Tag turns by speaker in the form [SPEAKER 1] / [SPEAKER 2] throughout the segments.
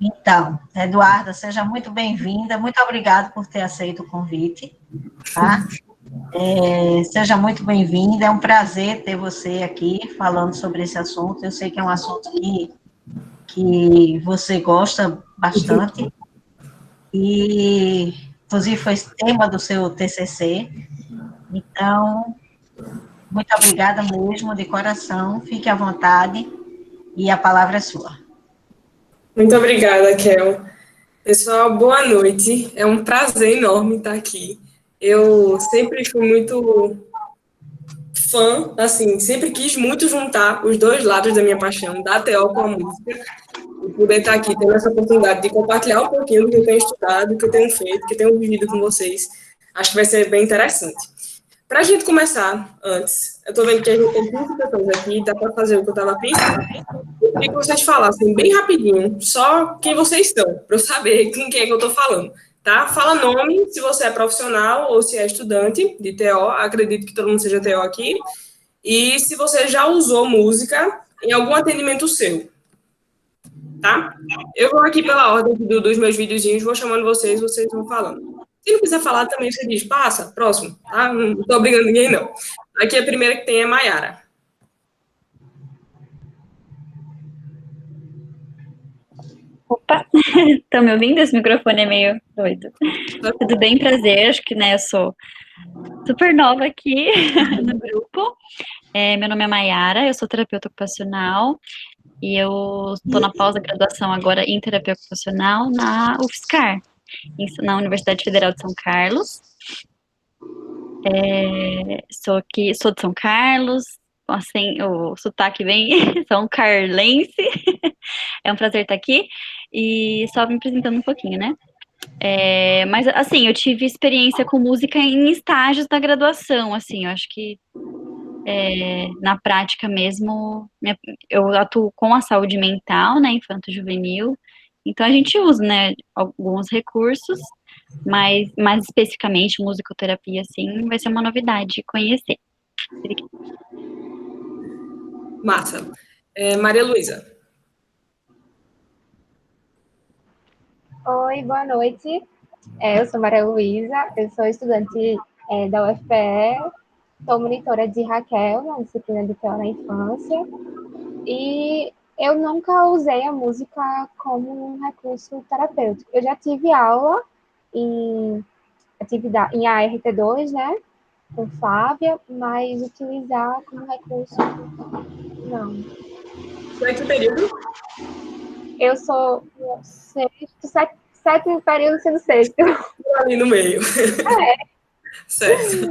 [SPEAKER 1] Então, Eduarda, seja muito bem-vinda, muito obrigada por ter aceito o convite, tá? Seja muito bem-vinda, é um prazer ter você aqui falando sobre esse assunto. Eu sei que é um assunto que você gosta bastante, e inclusive foi tema do seu TCC, então, muito obrigada mesmo, de coração, fique à vontade, e a palavra é sua.
[SPEAKER 2] Muito obrigada, Kel. Pessoal, boa noite. É um prazer enorme estar aqui. Eu sempre fui muito fã, assim, sempre quis muito juntar os dois lados da minha paixão, da TO com a música, e poder estar aqui tendo essa oportunidade de compartilhar um pouquinho do que eu tenho estudado, do que eu tenho feito, do que eu tenho vivido com vocês. Acho que vai ser bem interessante. Para a gente começar antes, eu estou vendo que a gente tem 15 pessoas aqui, dá para fazer o que eu estava pensando. Eu queria que vocês falassem bem rapidinho, só quem vocês são, para eu saber com quem é que eu estou falando, tá? Fala nome, se você é profissional ou se é estudante de TO, acredito que todo mundo seja TO aqui, e se você já usou música em algum atendimento seu, tá? Eu vou aqui pela ordem dos meus videozinhos, vou chamando vocês, vocês vão falando. Se não quiser falar também, você diz, passa, próximo, tá? Não estou obrigando ninguém, não. Aqui a primeira que tem é Maiara.
[SPEAKER 3] Opa, estão me ouvindo? Esse microfone é meio doido. Tudo bem, prazer, acho que, né, eu sou super nova aqui no grupo. Meu nome é Maiara, eu sou terapeuta ocupacional e eu estou na pós-graduação agora em terapia ocupacional na UFSCar, na Universidade Federal de São Carlos. Sou de São Carlos, assim, o sotaque vem São Carlense. É um prazer estar aqui e só me apresentando um pouquinho, né? Mas, assim, eu tive experiência com música em estágios da graduação, assim, eu acho que na prática mesmo, eu atuo com a saúde mental, né, infanto-juvenil, então a gente usa, né, alguns recursos, mas mais especificamente musicoterapia, assim, vai ser uma novidade conhecer.
[SPEAKER 2] Massa. Maria Luísa.
[SPEAKER 4] Oi, boa noite. Eu sou Maria Luísa, eu sou estudante da UFPE, sou monitora de Raquel, na disciplina de TO na infância, e eu nunca usei a música como um recurso terapêutico. Eu já tive aula em atividade em ART2, né, com Flávia, mas utilizar como recurso, não.
[SPEAKER 2] Foi que período?
[SPEAKER 4] Eu sou sétimo período sendo sexto.
[SPEAKER 2] Ali no meio. Certo.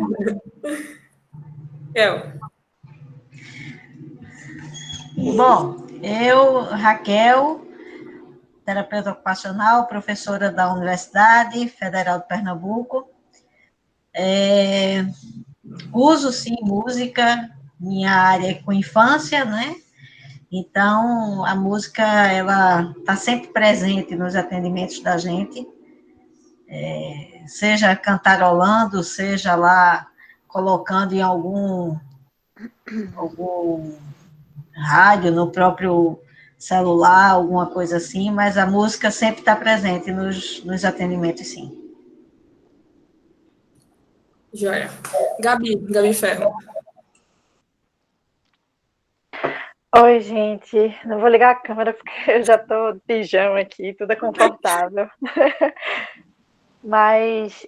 [SPEAKER 1] Bom, eu, Raquel, terapeuta ocupacional, professora da Universidade Federal de Pernambuco, uso, sim, música, minha área é com infância, né? Então, a música, ela está sempre presente nos atendimentos da gente, seja cantarolando, seja lá colocando em algum rádio, no próprio celular, alguma coisa assim, mas a música sempre está presente nos atendimentos, sim.
[SPEAKER 2] Joia. Gabi Ferro.
[SPEAKER 5] Oi, gente. Não vou ligar a câmera porque eu já tô de pijama aqui, tudo é confortável. Mas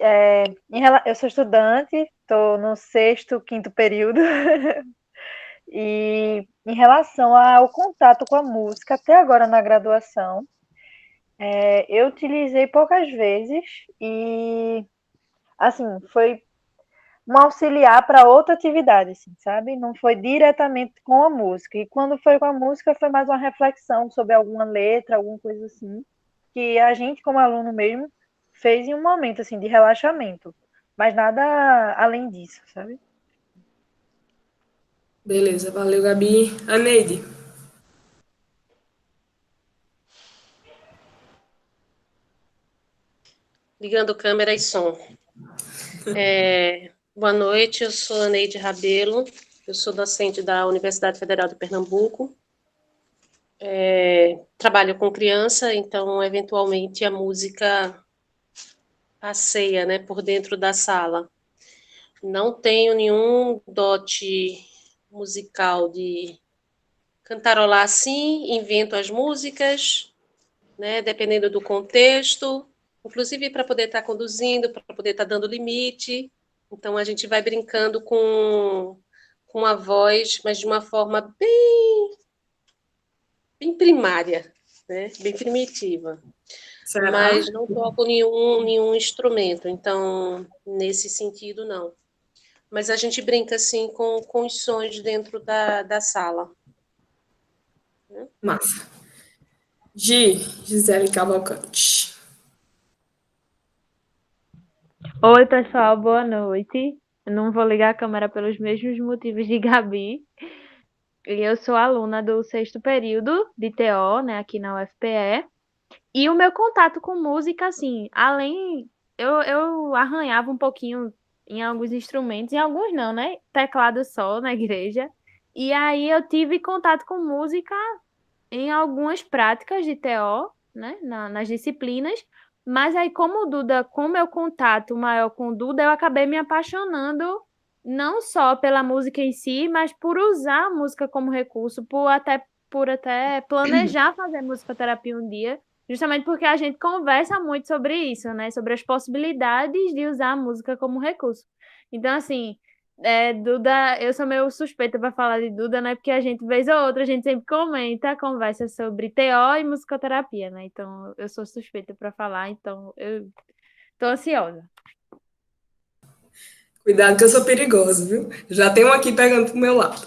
[SPEAKER 5] eu sou estudante, estou no sexto, quinto período. E em relação ao contato com a música, até agora na graduação, eu utilizei poucas vezes e, assim, foi um auxiliar para outra atividade, assim, sabe? Não foi diretamente com a música. E quando foi com a música, foi mais uma reflexão sobre alguma letra, alguma coisa assim, que a gente, como aluno mesmo, fez em um momento, assim, de relaxamento. Mas nada além disso, sabe?
[SPEAKER 2] Beleza, valeu, Gabi. A Neide.
[SPEAKER 6] Ligando câmera e som. Boa noite, eu sou a Neide Rabelo, eu sou docente da Universidade Federal de Pernambuco. trabalho com criança, então, eventualmente, a música passeia, né, por dentro da sala. Não tenho nenhum dote musical de cantarolar assim, invento as músicas, né, dependendo do contexto, inclusive para poder estar conduzindo, para poder estar dando limite. Então, a gente vai brincando com a voz, mas de uma forma bem primária, né, bem primitiva.
[SPEAKER 2] Será?
[SPEAKER 6] Mas não toco nenhum instrumento, então, nesse sentido, não. Mas a gente brinca, assim, com os sons dentro da sala.
[SPEAKER 2] Massa. Gisele Cavalcante.
[SPEAKER 7] Oi, pessoal, boa noite. Eu não vou ligar a câmera pelos mesmos motivos de Gabi. E eu sou aluna do sexto período de TO, né, aqui na UFPE. E o meu contato com música, assim, além. Eu arranhava um pouquinho em alguns instrumentos, em alguns não, né? Teclado só na igreja. E aí eu tive contato com música em algumas práticas de TO, né, nas disciplinas, mas aí como o Duda, com meu contato maior com o Duda, eu acabei me apaixonando não só pela música em si, mas por usar a música como recurso, por até planejar fazer musicoterapia um dia, justamente porque a gente conversa muito sobre isso, né, sobre as possibilidades de usar a música como recurso. Então, assim, Duda, eu sou meio suspeita para falar de Duda, né? Porque a gente, vez ou outra, a gente sempre comenta, conversa sobre TO e musicoterapia, né? Então, eu sou suspeita para falar, então eu tô ansiosa.
[SPEAKER 2] Cuidado que eu sou perigosa, viu? Já tem um aqui pegando pro meu lado.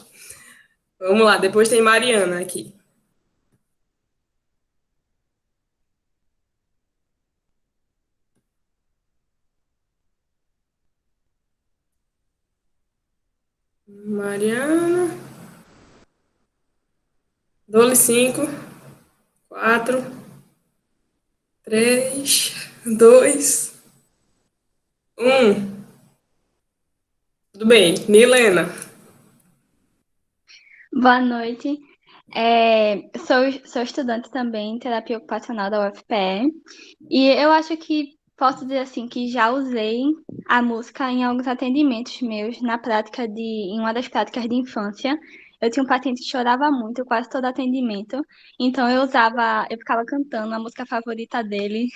[SPEAKER 2] Vamos lá, depois tem Mariana aqui. Mariana. Dou-lhe 5, 4, 3, 2, 1. Tudo bem. Nilena.
[SPEAKER 3] Boa noite. Sou estudante também em terapia ocupacional da UFPE e eu acho que posso dizer assim que já usei a música em alguns atendimentos meus em uma das práticas de infância. Eu tinha um paciente que chorava muito, quase todo atendimento, então eu ficava cantando a música favorita dele,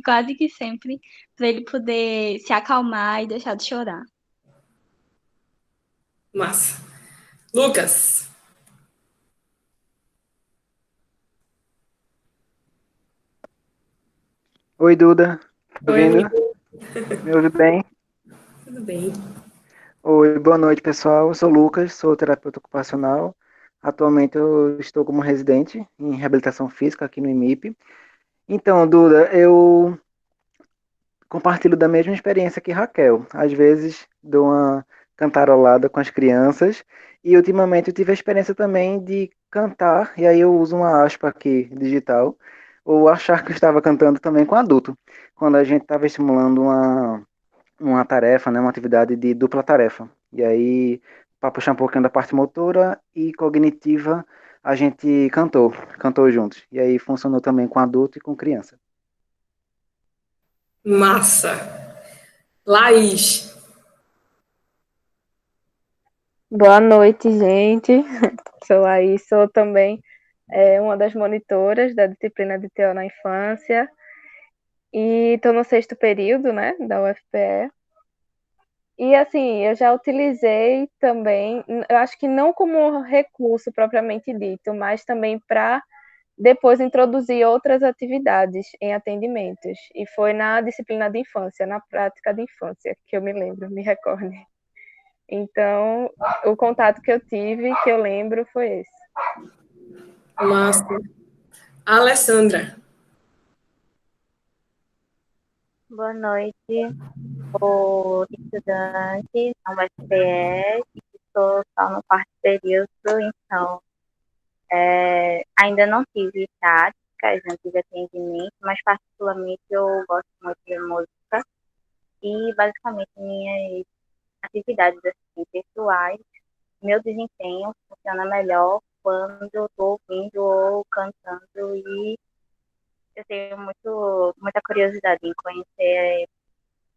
[SPEAKER 3] quase que sempre, para ele poder se acalmar e deixar de chorar.
[SPEAKER 2] Massa. Lucas.
[SPEAKER 8] Oi, Duda. Tá
[SPEAKER 2] Oi,
[SPEAKER 8] ouvindo?
[SPEAKER 2] amigo.
[SPEAKER 8] Me ouve bem?
[SPEAKER 2] Tudo bem?
[SPEAKER 8] Oi, boa noite, pessoal. Eu sou o Lucas, sou terapeuta ocupacional. Atualmente eu estou como residente em reabilitação física aqui no IMIP. Então, Duda, eu compartilho da mesma experiência que Raquel. Às vezes dou uma cantarolada com as crianças e ultimamente eu tive a experiência também de cantar, e aí eu uso uma aspa aqui digital, ou achar que eu estava cantando também com adulto, quando a gente estava estimulando uma tarefa, né, uma atividade de dupla tarefa. E aí, para puxar um pouquinho da parte motora e cognitiva, a gente cantou juntos. E aí funcionou também com adulto e com criança.
[SPEAKER 2] Massa. Laís.
[SPEAKER 9] Boa noite, gente. Sou aí, sou também uma das monitoras da disciplina de TO na infância e estou no sexto período, né, da UFPE. E assim, eu já utilizei também, eu acho que não como recurso propriamente dito, mas também para depois introduzir outras atividades em atendimentos. E foi na disciplina de infância, na prática de infância, que eu me lembro, me recorde. Então, o contato que eu tive, que eu lembro, foi esse.
[SPEAKER 2] Massa. Alessandra.
[SPEAKER 10] Boa noite, sou estudante na UFPE e estou só no quarto período, então ainda não tive práticas, não tive atendimento, mas particularmente eu gosto muito de música e basicamente minhas atividades assim, pessoais, meu desempenho funciona melhor quando eu estou ouvindo ou cantando e eu tenho muita curiosidade em conhecer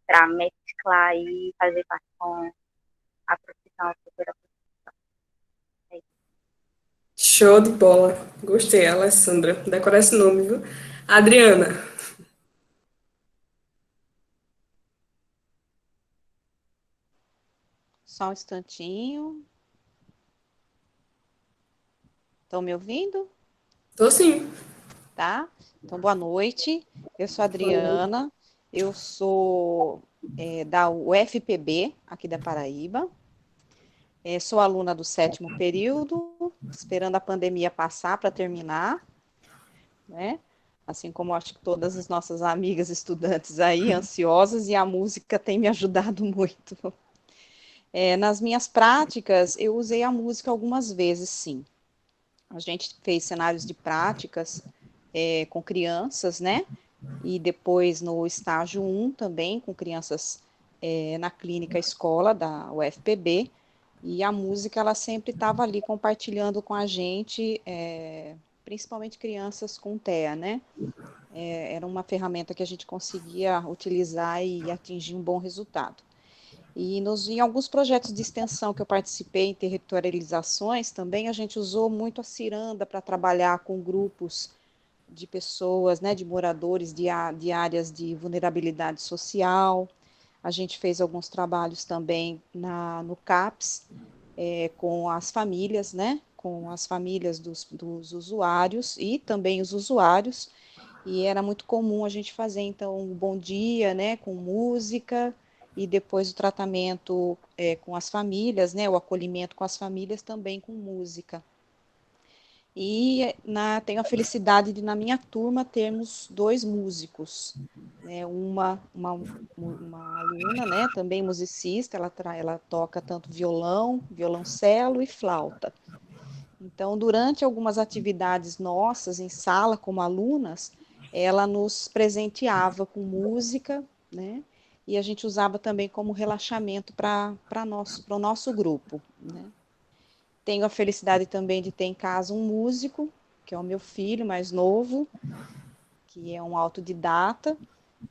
[SPEAKER 10] para mesclar e fazer parte com a profissão, a futura profissão. É isso.
[SPEAKER 2] Show de bola. Gostei, Alessandra. Decora esse nome, viu? Adriana.
[SPEAKER 11] Só um instantinho. Estão me ouvindo?
[SPEAKER 2] Tô sim.
[SPEAKER 11] Tá? Então, boa noite. Eu sou a Adriana. Eu sou da UFPB, aqui da Paraíba. Sou aluna do 7º período, esperando a pandemia passar para terminar, né? Assim como acho que todas as nossas amigas estudantes aí, ansiosas, e a música tem me ajudado muito. Nas minhas práticas, eu usei a música algumas vezes, sim. A gente fez cenários de práticas com crianças, né? E depois no estágio 1 também, com crianças na clínica escola da UFPB. E a música, ela sempre estava ali compartilhando com a gente, principalmente crianças com TEA, né? Era uma ferramenta que a gente conseguia utilizar e atingir um bom resultado. E em alguns projetos de extensão que eu participei, em territorializações, também a gente usou muito a ciranda para trabalhar com grupos de pessoas, né, de moradores de áreas de vulnerabilidade social. A gente fez alguns trabalhos também no CAPS, com as famílias, né, com as famílias dos usuários e também os usuários. E era muito comum a gente fazer, então, um bom dia, né, com música, e depois o tratamento com as famílias, né, o acolhimento com as famílias também com música. E tenho a felicidade de, na minha turma, termos 2 músicos, né, uma aluna, né, também musicista, ela toca tanto violão, violoncelo e flauta. Então, durante algumas atividades nossas em sala, como alunas, ela nos presenteava com música, né? E a gente usava também como relaxamento para o nosso grupo, né? Tenho a felicidade também de ter em casa um músico, que é o meu filho mais novo, que é um autodidata,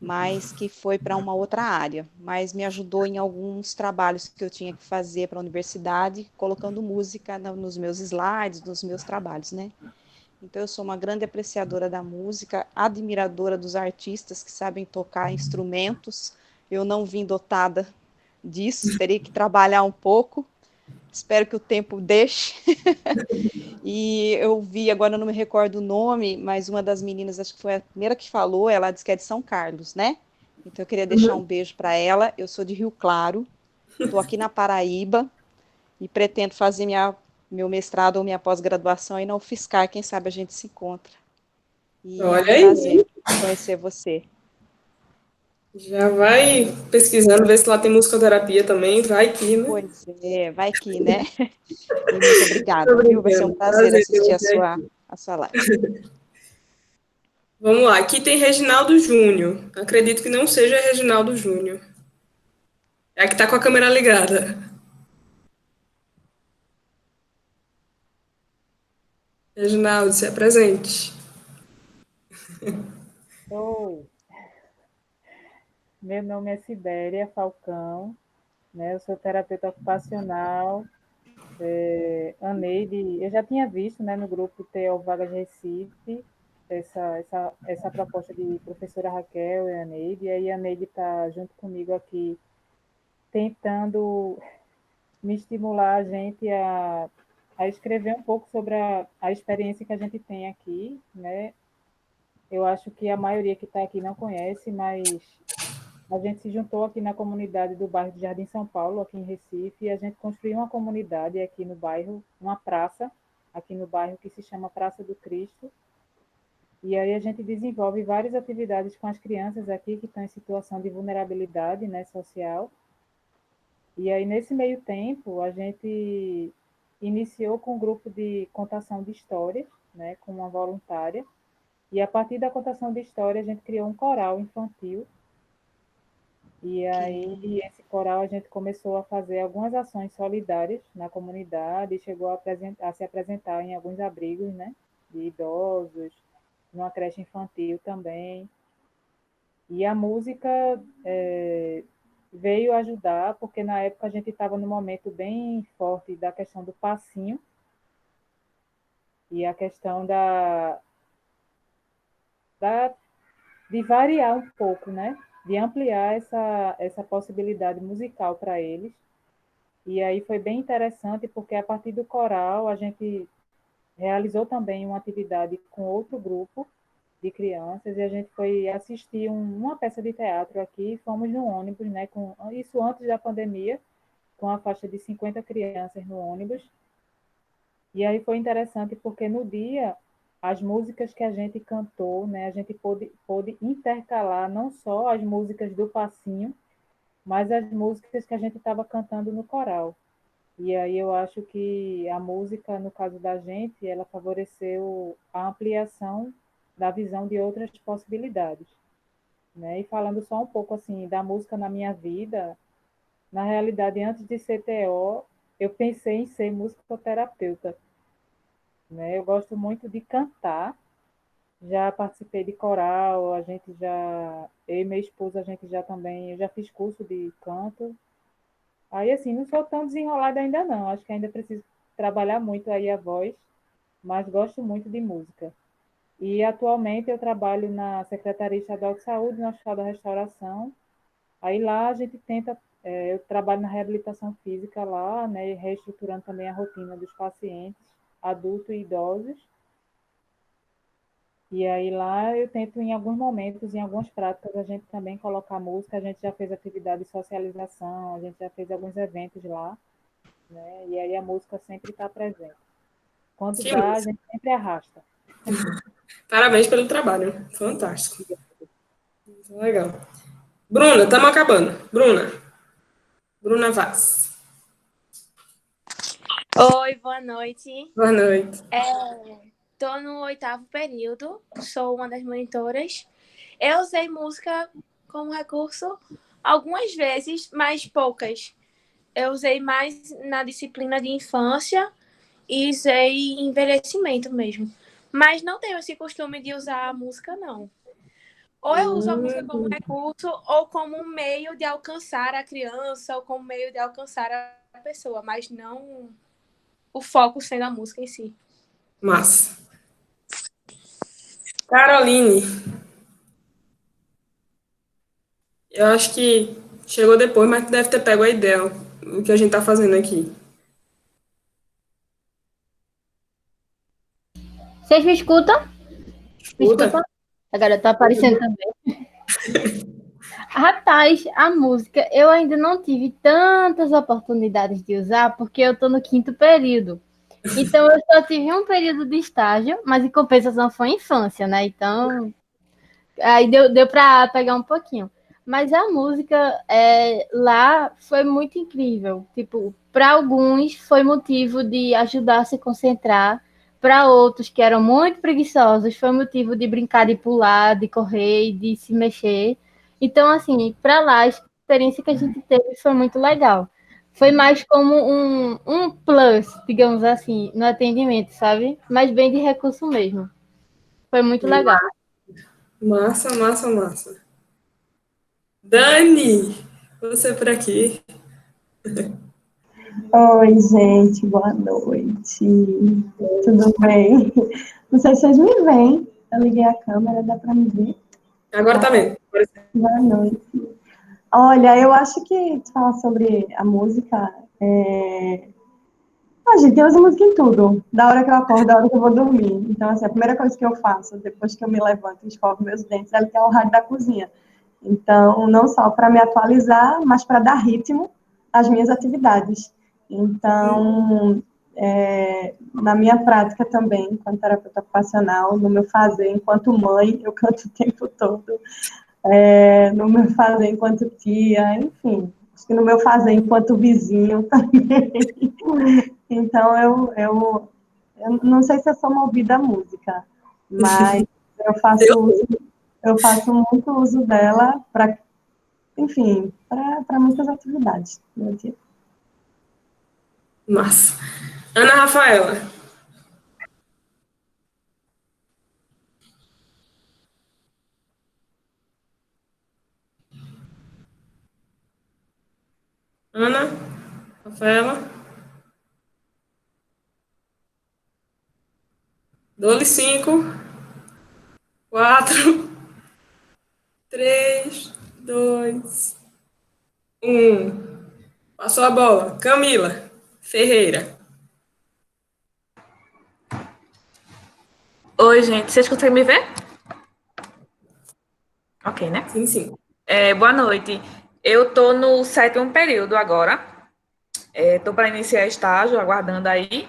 [SPEAKER 11] mas que foi para uma outra área, mas me ajudou em alguns trabalhos que eu tinha que fazer para a universidade, colocando música nos meus slides, nos meus trabalhos, né? Então, eu sou uma grande apreciadora da música, admiradora dos artistas que sabem tocar instrumentos. Eu não vim dotada disso, teria que trabalhar um pouco. Espero que o tempo deixe. E eu vi, agora eu não me recordo o nome, mas uma das meninas, acho que foi a primeira que falou, ela disse que é de São Carlos, né? Então, eu queria deixar um beijo para ela. Eu sou de Rio Claro, estou aqui na Paraíba e pretendo fazer meu mestrado ou minha pós-graduação aí na UFSCar, quem sabe a gente se encontra. E é
[SPEAKER 2] Olha
[SPEAKER 11] um prazer
[SPEAKER 2] aí.
[SPEAKER 11] conhecer você.
[SPEAKER 2] Já vai pesquisando, ver se lá tem musicoterapia também. Vai que, né?
[SPEAKER 11] Pois é, vai que, né? E muito
[SPEAKER 2] Tô
[SPEAKER 11] obrigada, viu? Vai ser um
[SPEAKER 2] brincando.
[SPEAKER 11] prazer
[SPEAKER 2] Prazer ter
[SPEAKER 11] assistir a
[SPEAKER 2] você aqui.
[SPEAKER 11] sua live.
[SPEAKER 2] Vamos lá. Aqui tem Reginaldo Júnior. Acredito que não seja Reginaldo Júnior. É a que tá com a câmera ligada. Reginaldo, se apresente.
[SPEAKER 12] Oi, meu nome é Sibéria Falcão, né? Eu sou terapeuta ocupacional, Aneide, eu já tinha visto, né, no grupo TO Vagas Recife, essa proposta de professora Raquel e Aneide, e aí a Aneide está junto comigo aqui, tentando me estimular a gente a escrever um pouco sobre a experiência que a gente tem aqui, né? Eu acho que a maioria que está aqui não conhece, mas a gente se juntou aqui na comunidade do bairro de Jardim São Paulo, aqui em Recife, e a gente construiu uma comunidade aqui no bairro, uma praça, aqui no bairro que se chama Praça do Cristo. E aí a gente desenvolve várias atividades com as crianças aqui que estão em situação de vulnerabilidade, né, social. E aí, nesse meio tempo, a gente iniciou com um grupo de contação de histórias, né, com uma voluntária. E a partir da contação de história, a gente criou um coral infantil. E aí, esse coral, a gente começou a fazer algumas ações solidárias na comunidade e chegou a se apresentar em alguns abrigos, né, de idosos, numa creche infantil também. E a música veio ajudar, porque na época a gente estava num momento bem forte da questão do passinho e a questão de variar um pouco, né? De ampliar essa possibilidade musical para eles. E aí foi bem interessante, porque a partir do coral a gente realizou também uma atividade com outro grupo de crianças, e a gente foi assistir uma peça de teatro aqui, fomos no ônibus, né, isso antes da pandemia, com a faixa de 50 crianças no ônibus, e aí foi interessante porque no dia, as músicas que a gente cantou, né, a gente pôde intercalar não só as músicas do passinho, mas as músicas que a gente estava cantando no coral. E aí eu acho que a música, no caso da gente, ela favoreceu a ampliação da visão de outras possibilidades, né? E falando só um pouco assim da música na minha vida, na realidade, antes de ser TO, eu pensei em ser musicoterapeuta, né? Eu gosto muito de cantar, já participei de coral, eu e minha esposa, a gente já também, eu já fiz curso de canto. Aí, assim, não sou tão desenrolada ainda não, acho que ainda preciso trabalhar muito aí a voz, mas gosto muito de música. E atualmente eu trabalho na Secretaria Estadual de Saúde, no Hospital da Restauração. Aí lá a gente tenta, eu trabalho na reabilitação física lá, né, reestruturando também a rotina dos pacientes, adultos e idosos. E aí lá eu tento, em alguns momentos, em algumas práticas, a gente também colocar música, a gente já fez atividade de socialização, a gente já fez alguns eventos lá, né? E aí a música sempre está presente. Quando
[SPEAKER 2] Que
[SPEAKER 12] dá, a
[SPEAKER 2] música.
[SPEAKER 12] gente sempre arrasta.
[SPEAKER 2] Parabéns pelo trabalho. Fantástico. Muito legal. Bruna, estamos acabando. Bruna Vaz.
[SPEAKER 13] Oi, boa noite.
[SPEAKER 2] Boa noite.
[SPEAKER 13] Estou no 8º período, sou uma das monitoras. Eu usei música como recurso algumas vezes, mas poucas. Eu usei mais na disciplina de infância e usei em envelhecimento mesmo. Mas não tenho esse costume de usar a música, não. Ou eu uso a música como recurso ou como um meio de alcançar a criança ou como meio de alcançar a pessoa, mas não o foco sendo a música em si.
[SPEAKER 2] Massa. Caroline. Eu acho que chegou depois, mas deve ter pego a ideia do que a gente está fazendo aqui.
[SPEAKER 14] Vocês me escutam? Me
[SPEAKER 2] Escuta.
[SPEAKER 14] escutam? Agora tá aparecendo também. Rapaz, a música eu ainda não tive tantas oportunidades de usar porque eu tô no 5º período. Então eu só tive um período de estágio, mas em compensação foi infância, né? Então aí deu para pegar um pouquinho. Mas a música lá foi muito incrível. Tipo, para alguns foi motivo de ajudar a se concentrar. Para outros que eram muito preguiçosos, foi motivo de brincar, de pular, de correr, de se mexer. Então, assim, para lá, a experiência que a gente teve foi muito legal. Foi mais como um plus, digamos assim, no atendimento, sabe? Mas bem de recurso mesmo. Foi muito legal.
[SPEAKER 2] Massa, massa, massa. Dani, você por aqui.
[SPEAKER 15] Oi, gente, boa noite. Tudo bem? Não sei se vocês me veem. Eu liguei a câmera, dá para me ver?
[SPEAKER 2] Agora tá vendo.
[SPEAKER 15] Boa noite. Olha, eu acho que falar sobre a música gente, eu uso música em tudo. Da hora que eu acordo, da hora que eu vou dormir. Então, assim, a primeira coisa que eu faço, depois que eu me levanto e escovo meus dentes, é ligar o rádio da cozinha. Então, não só para me atualizar, mas para dar ritmo às minhas atividades. Então, na minha prática também, enquanto terapeuta ocupacional, no meu fazer enquanto mãe, eu canto o tempo todo. No meu fazer enquanto tia, enfim. Acho que no meu fazer enquanto vizinho também. Então, eu não sei se eu sou movida à música, mas eu faço muito uso dela para, enfim, para muitas atividades do meu dia.
[SPEAKER 2] Massa. Ana Rafaela. Ana, Rafaela. Dou-lhe 5, 4, 3, 2, 1. Passou a bola. Camila Ferreira.
[SPEAKER 16] Oi, gente. Vocês conseguem me ver? Ok, né?
[SPEAKER 2] Sim, sim.
[SPEAKER 16] Boa noite. Eu tô no 7º período agora. Tô para iniciar estágio, aguardando aí.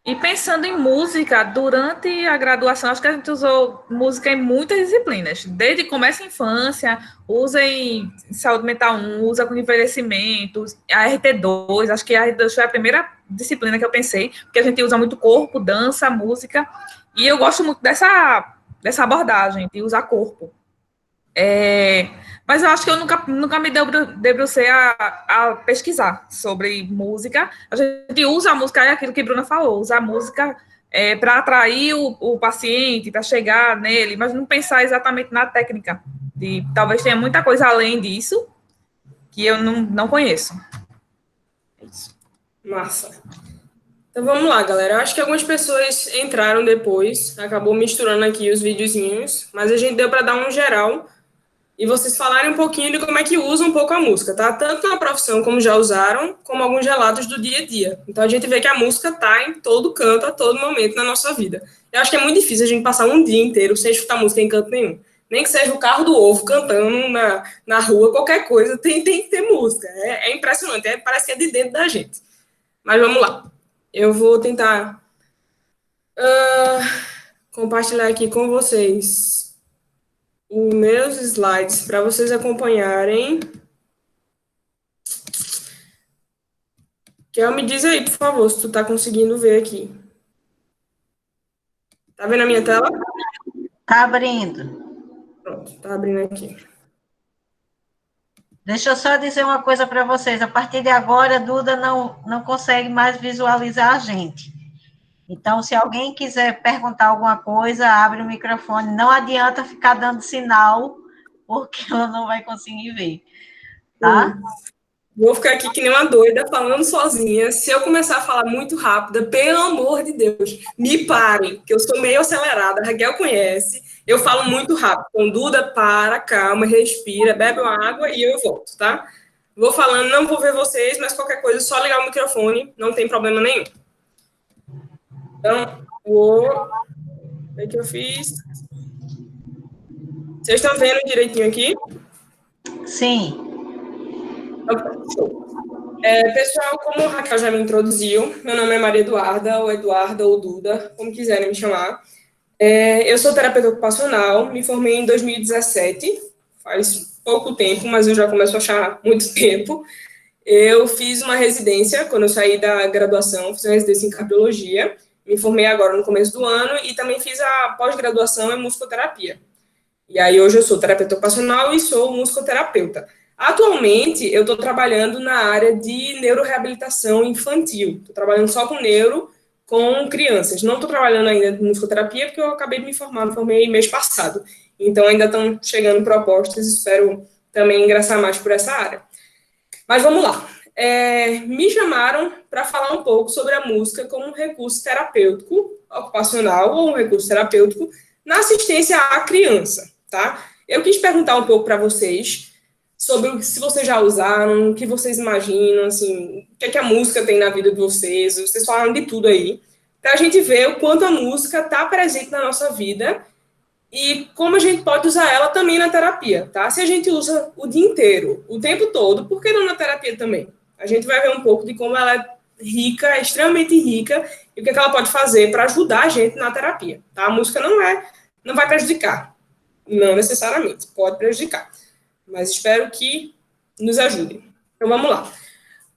[SPEAKER 16] E pensando em música, durante a graduação, acho que a gente usou música em muitas disciplinas. Desde começa a infância, usa em saúde mental 1, usa com envelhecimento, a RT2, acho que a RT2 foi a primeira disciplina que eu pensei, porque a gente usa muito corpo, dança, música, e eu gosto muito dessa abordagem, de usar corpo. Mas eu acho que eu nunca me debrucei a pesquisar sobre música. A gente usa a música, é aquilo que a Bruna falou, usa a música para atrair o paciente, para chegar nele, mas não pensar exatamente na técnica. Talvez tenha muita coisa além disso que eu não conheço. É isso.
[SPEAKER 2] Massa. Então vamos lá, galera. Eu acho que algumas pessoas entraram depois, acabou misturando aqui os videozinhos, mas a gente deu para dar um geral e vocês falarem um pouquinho de como é que usam um pouco a música, tá? Tanto na profissão, como já usaram, como alguns relatos do dia a dia. Então, a gente vê que a música tá em todo canto, a todo momento na nossa vida. Eu acho que é muito difícil a gente passar um dia inteiro sem escutar música em canto nenhum. Nem que seja o carro do ovo cantando na rua, qualquer coisa, tem que ter música. É impressionante, parece que é de dentro da gente. Mas vamos lá. Eu vou tentar compartilhar aqui com vocês os meus slides para vocês acompanharem. Kel, me diz aí, por favor, se tu tá conseguindo ver aqui. Tá vendo a minha tela?
[SPEAKER 1] Tá abrindo.
[SPEAKER 2] Pronto, tá abrindo aqui.
[SPEAKER 1] Deixa eu só dizer uma coisa para vocês. A partir de agora, a Duda não consegue mais visualizar a gente. Então, se alguém quiser perguntar alguma coisa, abre o microfone. Não adianta ficar dando sinal, porque ela não vai conseguir ver. Tá?
[SPEAKER 2] Vou ficar aqui que nem uma doida, falando sozinha. Se eu começar a falar muito rápida, pelo amor de Deus, me parem, que eu sou meio acelerada. A Raquel conhece. Eu falo muito rápido. Então, Duda, para, calma, respira, bebe uma água e eu volto, tá? Vou falando, não vou ver vocês, mas qualquer coisa, só ligar o microfone, não tem problema nenhum. Então, vou ver o que eu fiz. Vocês estão vendo direitinho aqui?
[SPEAKER 1] Sim.
[SPEAKER 2] Pessoal, como a Raquel já me introduziu, meu nome é Maria Eduarda, ou Eduarda, ou Duda, como quiserem me chamar. Eu sou terapeuta ocupacional, me formei em 2017, faz pouco tempo, mas eu já começo a achar muito tempo. Eu fiz uma residência, quando eu saí da graduação, fiz uma residência em cardiologia, me formei agora no começo do ano, e também fiz a pós-graduação em musicoterapia. E aí hoje eu sou terapeuta ocupacional e sou musicoterapeuta. Atualmente, eu estou trabalhando na área de neuroreabilitação infantil. Estou trabalhando só com neuro, com crianças. Não estou trabalhando ainda em musicoterapia, porque eu acabei de me formar, me formei mês passado. Então, ainda estão chegando propostas, espero também ingressar mais por essa área. Mas vamos lá. Me chamaram para falar um pouco sobre a música como um recurso terapêutico ocupacional ou um recurso terapêutico na assistência à criança, tá? Eu quis perguntar um pouco para vocês sobre se vocês já usaram, o que vocês imaginam, assim, o que é que a música tem na vida de vocês. Vocês falaram de tudo aí, para a gente ver o quanto a música está presente na nossa vida e como a gente pode usar ela também na terapia, tá? Se a gente usa o dia inteiro, o tempo todo, por que não na terapia também? A gente vai ver um pouco de como ela é rica, é extremamente rica, e o que ela pode fazer para ajudar a gente na terapia, tá? A música não vai prejudicar, não necessariamente, pode prejudicar, mas espero que nos ajude. Então, vamos lá.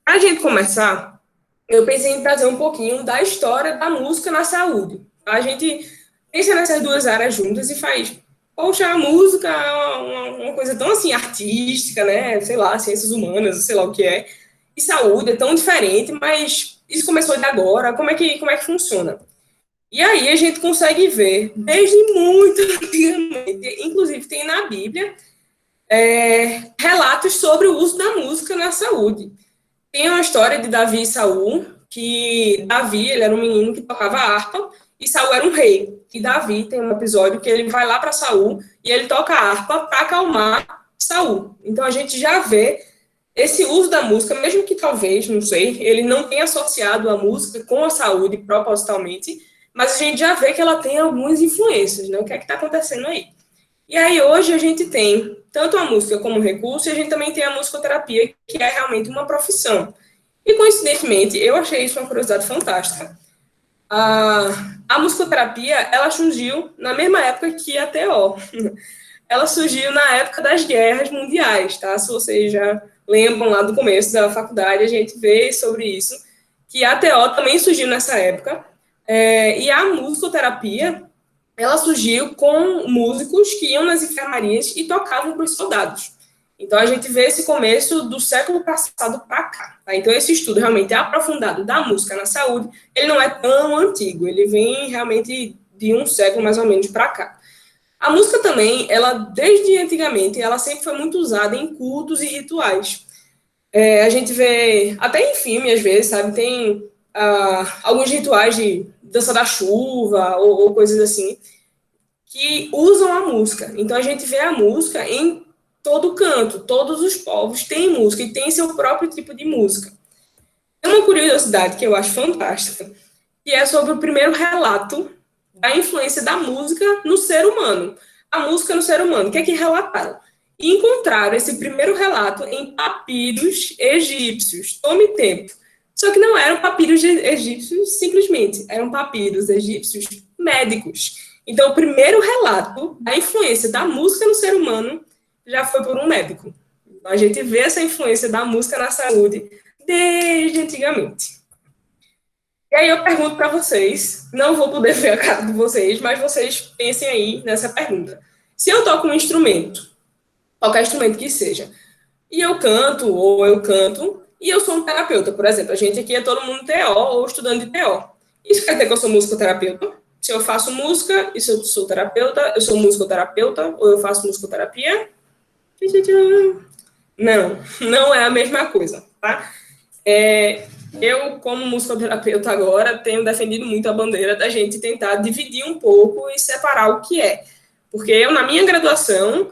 [SPEAKER 2] Para a gente começar, eu pensei em trazer um pouquinho da história da música na saúde. A gente pensa nessas duas áreas juntas e faz, poxa, a música é uma coisa tão, assim, artística, né? Sei lá, ciências humanas, sei lá o que é. E saúde é tão diferente, mas isso começou de agora, como é que funciona? E aí a gente consegue ver, desde muito antigamente, inclusive tem na Bíblia, relatos sobre o uso da música na saúde. Tem uma história de Davi e Saul, que Davi, ele era um menino que tocava harpa, e Saul era um rei. E Davi tem um episódio que ele vai lá para Saul e ele toca a harpa para acalmar Saul. Então a gente já vê esse uso da música, mesmo que talvez, não sei, ele não tenha associado a música com a saúde propositalmente, mas a gente já vê que ela tem algumas influências, né? O que é que está acontecendo aí? E aí hoje a gente tem tanto a música como recurso, e a gente também tem a musicoterapia, que é realmente uma profissão. E, coincidentemente, eu achei isso uma curiosidade fantástica. A musicoterapia, ela surgiu na mesma época que a TO. Ela surgiu na época das guerras mundiais, tá? Se vocês já lembram lá do começo da faculdade, a gente vê sobre isso, que a TO também surgiu nessa época. E a musicoterapia, ela surgiu com músicos que iam nas enfermarias e tocavam para os soldados. Então, a gente vê esse começo do século passado para cá. Tá? Então, esse estudo realmente é aprofundado da música na saúde, ele não é tão antigo, ele vem realmente de um século mais ou menos para cá. A música também, ela, desde antigamente, ela sempre foi muito usada em cultos e rituais. A gente vê, até em filme, às vezes, sabe, tem alguns rituais de dança da chuva ou coisas assim, que usam a música. Então, a gente vê a música em todo canto, todos os povos têm música e têm seu próprio tipo de música. Tem uma curiosidade que eu acho fantástica, que é sobre o primeiro relato da influência da música no ser humano. A música no ser humano, o que é que relataram? E encontraram esse primeiro relato em papiros egípcios. Tome tempo. Só que não eram papiros egípcios simplesmente, eram papiros egípcios médicos. Então, o primeiro relato da influência da música no ser humano já foi por um médico. Então, a gente vê essa influência da música na saúde desde antigamente. E aí eu pergunto para vocês, não vou poder ver a cara de vocês, mas vocês pensem aí nessa pergunta. Se eu toco um instrumento, qualquer instrumento que seja, e eu canto, e eu sou um terapeuta, por exemplo, a gente aqui é todo mundo TO ou estudante de TO. Isso quer dizer que eu sou musicoterapeuta? Se eu faço música, e se eu sou terapeuta, eu sou musicoterapeuta, ou eu faço musicoterapia? Não é a mesma coisa, tá? Eu, como musicoterapeuta agora, tenho defendido muito a bandeira da gente tentar dividir um pouco e separar o que é. Porque eu, na minha graduação,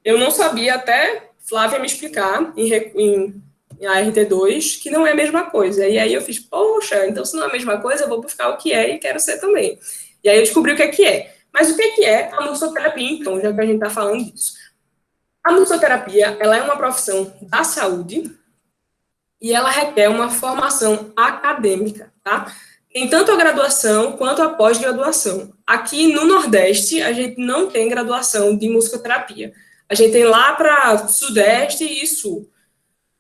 [SPEAKER 2] eu não sabia, até Flávia me explicar, em ART2, que não é a mesma coisa. E aí eu fiz, poxa, então se não é a mesma coisa, eu vou buscar o que é e quero ser também. E aí eu descobri o que é que é. Mas o que é a musicoterapia, então, já que a gente está falando disso? A musicoterapia, ela é uma profissão da saúde e ela requer uma formação acadêmica, tá? Tem tanto a graduação quanto a pós-graduação. Aqui no Nordeste, a gente não tem graduação de musicoterapia. A gente tem lá para Sudeste e Sul.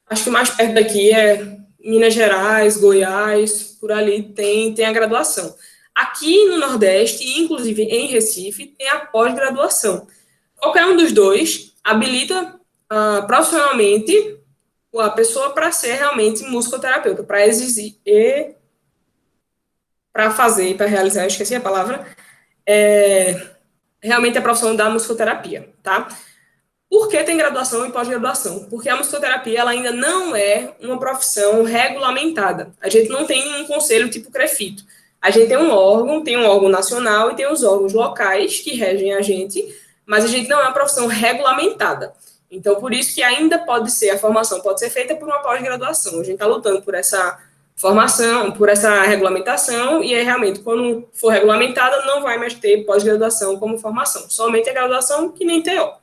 [SPEAKER 2] Acho que o mais perto daqui é Minas Gerais, Goiás, por ali tem a graduação. Aqui no Nordeste, inclusive em Recife, tem a pós-graduação. Qualquer um dos dois habilita profissionalmente a pessoa para ser realmente musicoterapeuta, para exigir e para realizar, eu esqueci a palavra, realmente a profissão da musicoterapia, tá? Por que tem graduação e pós-graduação? Porque a musicoterapia ela ainda não é uma profissão regulamentada. A gente não tem um conselho tipo CREFITO. A gente tem um órgão nacional e tem os órgãos locais que regem a gente, mas a gente não é uma profissão regulamentada. Então, por isso que ainda a formação pode ser feita por uma pós-graduação. A gente está lutando por essa formação, por essa regulamentação, e aí, realmente, quando for regulamentada, não vai mais ter pós-graduação como formação. Somente a graduação, que nem TO.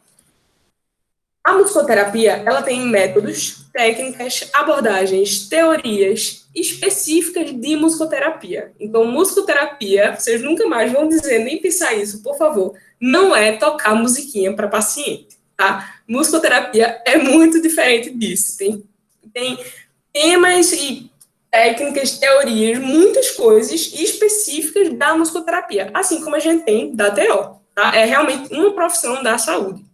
[SPEAKER 2] A musicoterapia, ela tem métodos, técnicas, abordagens, teorias específicas de musicoterapia. Então, musicoterapia, vocês nunca mais vão dizer, nem pensar isso, por favor, não é tocar musiquinha para paciente, tá? Musicoterapia é muito diferente disso. Tem temas e técnicas, teorias, muitas coisas específicas da musicoterapia, assim como a gente tem da TO, tá? É realmente uma profissão da saúde.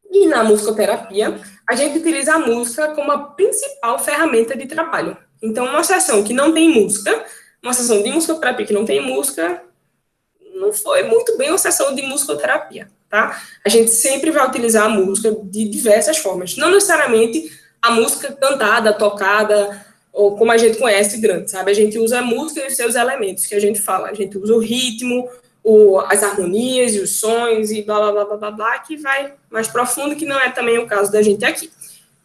[SPEAKER 2] E na musicoterapia, a gente utiliza a música como a principal ferramenta de trabalho. Então, uma sessão que não tem música, uma sessão de musicoterapia que não tem música, não foi muito bem uma sessão de musicoterapia, tá? A gente sempre vai utilizar a música de diversas formas. Não necessariamente a música cantada, tocada, ou como a gente conhece grande, sabe? A gente usa a música e os seus elementos que a gente fala. A gente usa o ritmo, as harmonias e os sons e blá, blá, blá, blá, blá, blá, que vai mais profundo, que não é também o caso da gente aqui.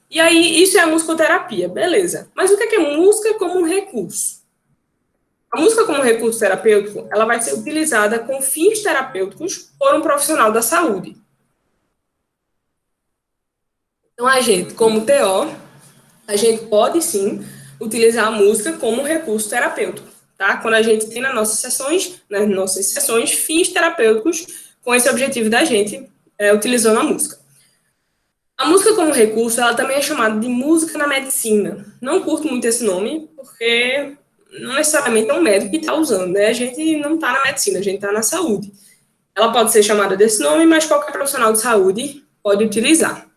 [SPEAKER 2] E aí, isso é a musicoterapia, beleza. Mas o que é música como um recurso? A música como recurso terapêutico, ela vai ser utilizada com fins terapêuticos por um profissional da saúde. Então, a gente, como TO, a gente pode, sim, utilizar a música como um recurso terapêutico, tá? Quando a gente tem nas nossas sessões, fins terapêuticos com esse objetivo da gente, utilizando a música. A música como recurso, ela também é chamada de música na medicina. Não curto muito esse nome, porque não necessariamente é um médico que está usando, né? A gente não está na medicina, a gente está na saúde. Ela pode ser chamada desse nome, mas qualquer profissional de saúde pode utilizar.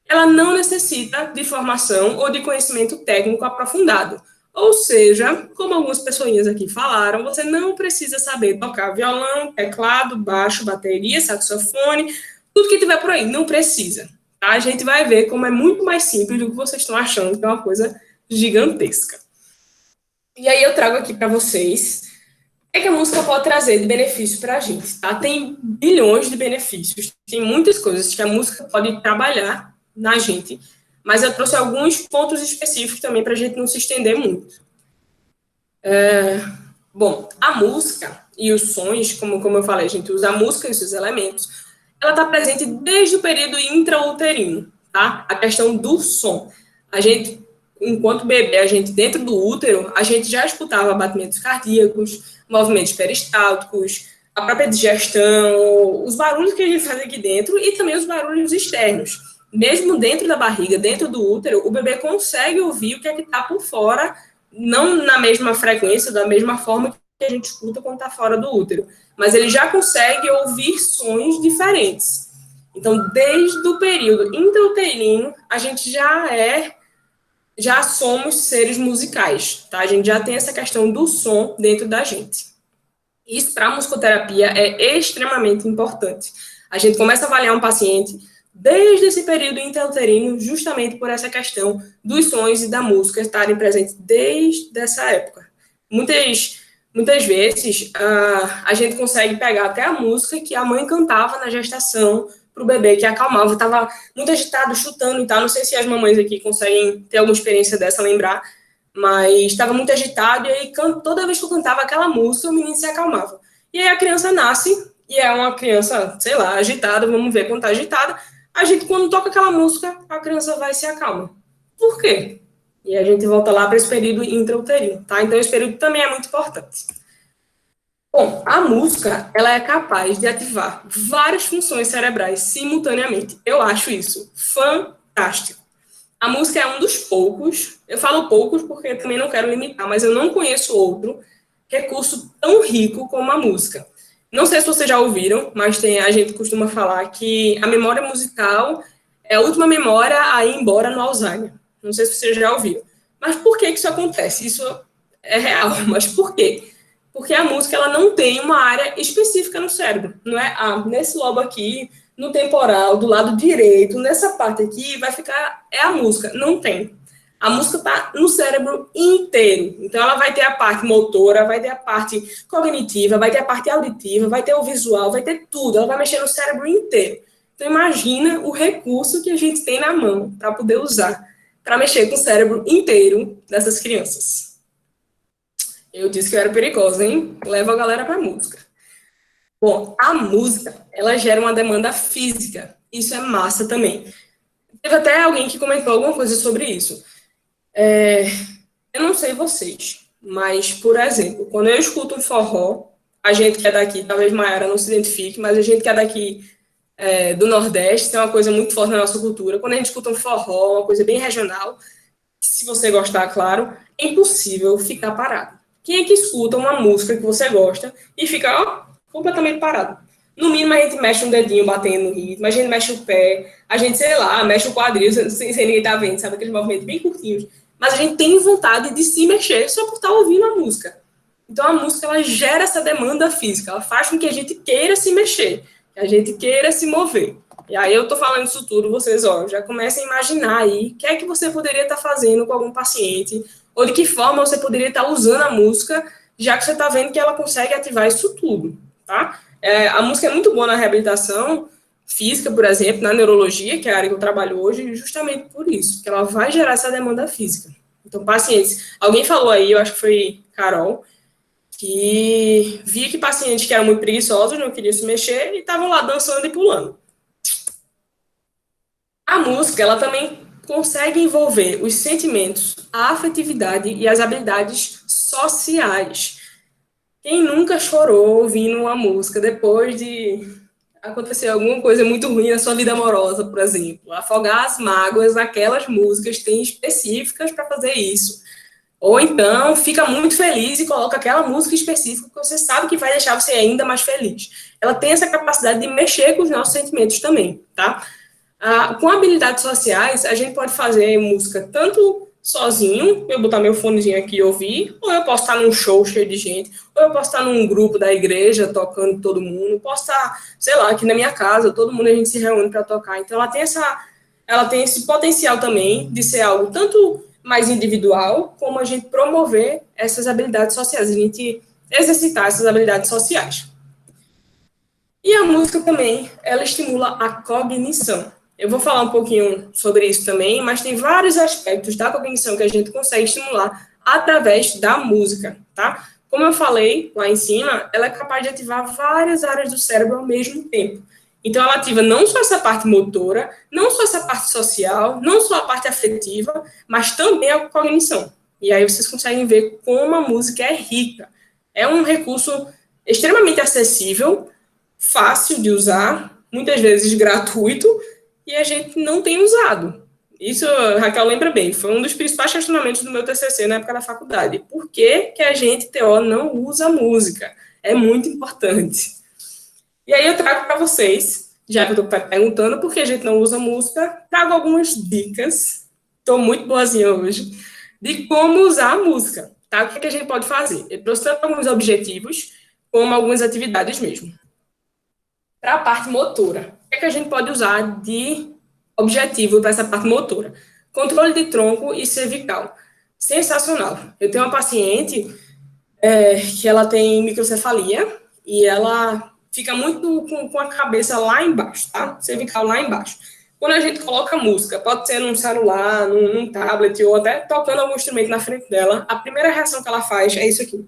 [SPEAKER 2] Ela não necessita de formação ou de conhecimento técnico aprofundado. Ou seja, como algumas pessoinhas aqui falaram, você não precisa saber tocar violão, teclado, baixo, bateria, saxofone, tudo que tiver por aí, não precisa. Tá? A gente vai ver como é muito mais simples do que vocês estão achando, que é uma coisa gigantesca. E aí eu trago aqui para vocês o que a música pode trazer de benefício para a gente. Tá? Tem bilhões de benefícios, tem muitas coisas que a música pode trabalhar na gente, mas eu trouxe alguns pontos específicos também para a gente não se estender muito. Bom, a música e os sons, como eu falei, a gente usa a música e os seus elementos, ela está presente desde o período intrauterino, tá? A questão do som. A gente, enquanto bebê, a gente dentro do útero, a gente já escutava batimentos cardíacos, movimentos peristálticos, a própria digestão, os barulhos que a gente faz aqui dentro e também os barulhos externos. Mesmo dentro da barriga, dentro do útero, o bebê consegue ouvir o que é que está por fora, não na mesma frequência, da mesma forma que a gente escuta quando está fora do útero, mas ele já consegue ouvir sons diferentes. Então, desde o período intrauterino, a gente já somos seres musicais, tá? A gente já tem essa questão do som dentro da gente. Isso, para a musicoterapia, é extremamente importante. A gente começa a avaliar um paciente desde esse período intrauterino, justamente por essa questão dos sons e da música estarem presentes desde essa época. Muitas vezes, a gente consegue pegar até a música que a mãe cantava na gestação para o bebê, que acalmava, estava muito agitado, chutando e tal. Não sei se as mamães aqui conseguem ter alguma experiência dessa, lembrar, mas estava muito agitado, e aí toda vez que eu cantava aquela música, o menino se acalmava. E aí a criança nasce, e é uma criança, sei lá, agitada, vamos ver quando está agitada. A gente, quando toca aquela música, a criança vai e se acalma. Por quê? E a gente volta lá para esse período intrauterino, tá? Então, esse período também é muito importante. Bom, a música, ela é capaz de ativar várias funções cerebrais simultaneamente. Eu acho isso fantástico. A música é um dos poucos, eu falo poucos porque eu também não quero limitar, mas eu não conheço outro recurso tão rico como a música. Não sei se vocês já ouviram, mas a gente costuma falar que a memória musical é a última memória a ir embora no Alzheimer. Não sei se vocês já ouviram. Mas por que isso acontece? Isso é real, mas por quê? Porque a música ela não tem uma área específica no cérebro. Não é, nesse lobo aqui, no temporal, do lado direito, nessa parte aqui, vai ficar, é a música. Não tem. A música está no cérebro inteiro. Então, ela vai ter a parte motora, vai ter a parte cognitiva, vai ter a parte auditiva, vai ter o visual, vai ter tudo. Ela vai mexer no cérebro inteiro. Então, imagina o recurso que a gente tem na mão para poder usar, para mexer com o cérebro inteiro dessas crianças. Eu disse que eu era perigosa, hein? Leva a galera para a música. Bom, a música, ela gera uma demanda física. Isso é massa também. Teve até alguém que comentou alguma coisa sobre isso. Eu não sei vocês, mas, por exemplo, quando eu escuto um forró, a gente que é daqui, talvez Maiara não se identifique, mas a gente que é daqui do Nordeste, tem uma coisa muito forte na nossa cultura. Quando a gente escuta um forró, uma coisa bem regional, se você gostar, claro, é impossível ficar parado. Quem é que escuta uma música que você gosta e fica completamente parado? No mínimo, a gente mexe um dedinho batendo no ritmo, a gente mexe o pé, a gente, sei lá, mexe o quadril, sem ninguém tá vendo, sabe? Aqueles movimentos bem curtinhos. Mas a gente tem vontade de se mexer só por estar ouvindo a música. Então, a música, ela gera essa demanda física, ela faz com que a gente queira se mexer, que a gente queira se mover. E aí eu tô falando isso tudo, vocês, ó, já comecem a imaginar aí o que é que você poderia estar fazendo com algum paciente, ou de que forma você poderia estar usando a música, já que você está vendo que ela consegue ativar isso tudo, tá? A música é muito boa na reabilitação física, por exemplo, na neurologia, que é a área que eu trabalho hoje, justamente por isso, que ela vai gerar essa demanda física. Então, pacientes, alguém falou aí, eu acho que foi Carol, que via que pacientes que eram muito preguiçosos, não queriam se mexer, e estavam lá dançando e pulando. A música, ela também consegue envolver os sentimentos, a afetividade e as habilidades sociais. Quem nunca chorou ouvindo uma música depois de acontecer alguma coisa muito ruim na sua vida amorosa, por exemplo? Afogar as mágoas naquelas músicas, tem específicas para fazer isso. Ou então, fica muito feliz e coloca aquela música específica que você sabe que vai deixar você ainda mais feliz. Ela tem essa capacidade de mexer com os nossos sentimentos também, tá? Com habilidades sociais, a gente pode fazer música tanto sozinho, eu botar meu fonezinho aqui e ouvir, ou eu posso estar num show cheio de gente, ou eu posso estar num grupo da igreja tocando todo mundo, posso estar, sei lá, aqui na minha casa, todo mundo a gente se reúne para tocar. Então ela tem esse potencial também de ser algo tanto mais individual, como a gente promover essas habilidades sociais, a gente exercitar essas habilidades sociais. E a música também, ela estimula a cognição. Eu vou falar um pouquinho sobre isso também, mas tem vários aspectos da cognição que a gente consegue estimular através da música, tá? Como eu falei lá em cima, ela é capaz de ativar várias áreas do cérebro ao mesmo tempo. Então, ela ativa não só essa parte motora, não só essa parte social, não só a parte afetiva, mas também a cognição. E aí vocês conseguem ver como a música é rica. É um recurso extremamente acessível, fácil de usar, muitas vezes gratuito, e a gente não tem usado. Isso, a Raquel lembra bem, foi um dos principais questionamentos do meu TCC na época da faculdade. Por que que a gente, TO, não usa música? É muito importante. E aí eu trago para vocês, já que eu estou perguntando por que a gente não usa música, trago algumas dicas, estou muito boazinha hoje, de como usar a música, tá? O que que a gente pode fazer? Eu trouxe tanto alguns objetivos, como algumas atividades mesmo. Para a parte motora, o que que a gente pode usar de objetivo para essa parte motora? Controle de tronco e cervical. Sensacional. Eu tenho uma paciente que ela tem microcefalia e ela fica muito com a cabeça lá embaixo, tá? Cervical lá embaixo. Quando a gente coloca música, pode ser num celular, num tablet ou até tocando algum instrumento na frente dela, a primeira reação que ela faz é isso aqui.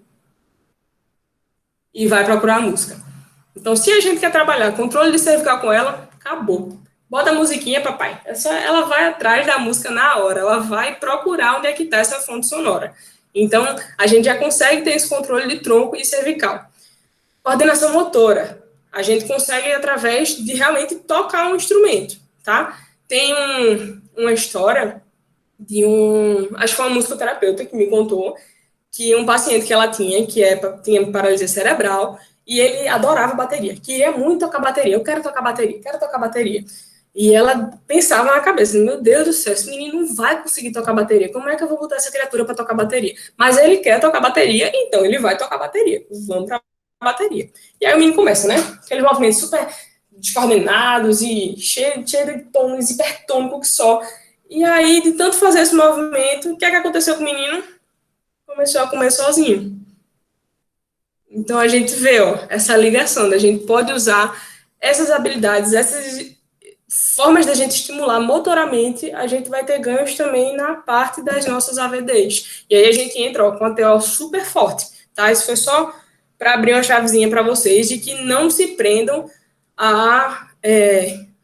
[SPEAKER 2] E vai procurar a música. Então, se a gente quer trabalhar controle de cervical com ela, acabou. Bota a musiquinha, papai. Ela vai atrás da música na hora. Ela vai procurar onde é que está essa fonte sonora. Então, a gente já consegue ter esse controle de tronco e cervical. Coordenação motora. A gente consegue através de realmente tocar um instrumento, tá? Tem uma história de acho que foi uma musicoterapeuta que me contou que um paciente que ela tinha, tinha paralisia cerebral, e ele adorava bateria, queria muito tocar bateria, eu quero tocar bateria, quero tocar bateria. E ela pensava na cabeça, meu Deus do céu, esse menino não vai conseguir tocar bateria, como é que eu vou botar essa criatura para tocar bateria? Mas ele quer tocar bateria, então ele vai tocar bateria, vamos para bateria. E aí o menino começa, né? Aqueles movimentos super descoordenados e cheio de tônicos, hipertônico que só. E aí, de tanto fazer esse movimento, o que é que aconteceu com o menino? Começou a comer sozinho. Então, a gente vê, ó, essa ligação, a gente pode usar essas habilidades, essas formas da gente estimular motoramente, a gente vai ter ganhos também na parte das nossas AVDs. E aí a gente entra, ó, com a TO super forte, tá? Isso foi só para abrir uma chavezinha para vocês de que não se prendam a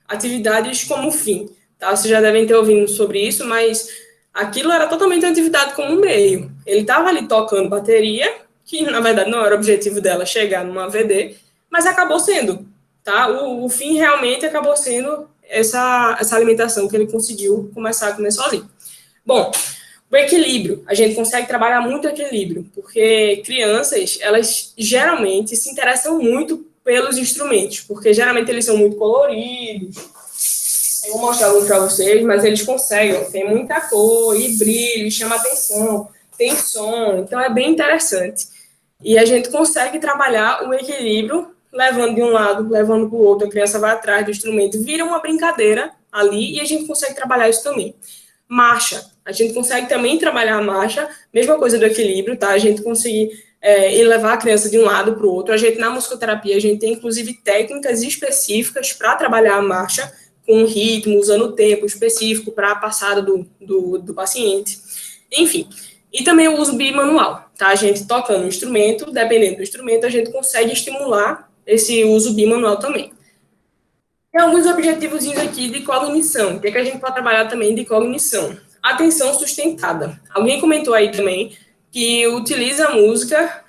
[SPEAKER 2] atividades como fim, tá? Vocês já devem ter ouvido sobre isso, mas aquilo era totalmente uma atividade como meio. Ele estava ali tocando bateria, que na verdade não era o objetivo dela chegar numa AVD, mas acabou sendo, tá? O fim realmente acabou sendo essa alimentação que ele conseguiu começar a comer sozinho. Bom, o equilíbrio, a gente consegue trabalhar muito o equilíbrio, porque crianças, elas geralmente se interessam muito pelos instrumentos, porque geralmente eles são muito coloridos. Eu vou mostrar alguns para vocês, mas eles conseguem, tem muita cor e brilho, chama atenção, tem som, então é bem interessante. E a gente consegue trabalhar o equilíbrio levando de um lado, levando para o outro, a criança vai atrás do instrumento, vira uma brincadeira ali e a gente consegue trabalhar isso também. Marcha, a gente consegue também trabalhar a marcha, mesma coisa do equilíbrio, tá? A gente conseguir levar a criança de um lado para o outro. A gente, na musicoterapia, a gente tem, inclusive, técnicas específicas para trabalhar a marcha, com ritmo, usando o tempo específico para a passada do paciente. Enfim, e também o uso bimanual, tá? A gente tocando o instrumento, dependendo do instrumento, a gente consegue estimular esse uso bimanual também. Tem alguns objetivos aqui de cognição. O que é que a gente pode trabalhar também de cognição? Atenção sustentada. Alguém comentou aí também que utiliza a música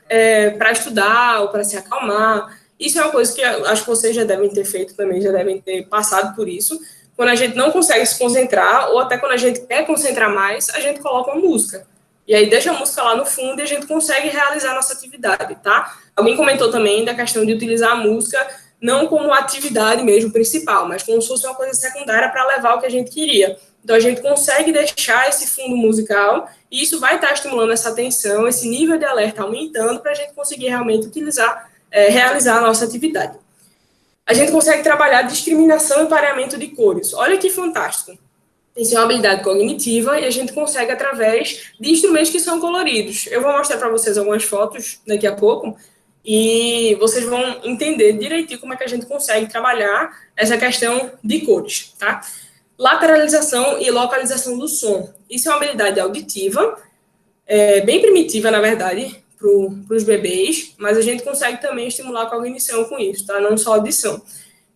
[SPEAKER 2] para estudar ou para se acalmar. Isso é uma coisa que acho que vocês já devem ter feito também, já devem ter passado por isso. Quando a gente não consegue se concentrar, ou até quando a gente quer concentrar mais, a gente coloca uma música. E aí deixa a música lá no fundo e a gente consegue realizar a nossa atividade, tá? Alguém comentou também da questão de utilizar a música não como atividade mesmo principal, mas como se fosse uma coisa secundária para levar o que a gente queria. Então, a gente consegue deixar esse fundo musical e isso vai estar estimulando essa atenção, esse nível de alerta aumentando para a gente conseguir realmente realizar a nossa atividade. A gente consegue trabalhar discriminação e pareamento de cores. Olha que fantástico. Isso é uma habilidade cognitiva e a gente consegue através de instrumentos que são coloridos. Eu vou mostrar para vocês algumas fotos daqui a pouco e vocês vão entender direitinho como é que a gente consegue trabalhar essa questão de cores, tá? Lateralização e localização do som. Isso é uma habilidade auditiva, bem primitiva, na verdade, para os bebês, mas a gente consegue também estimular a cognição com isso, tá? Não só a audição.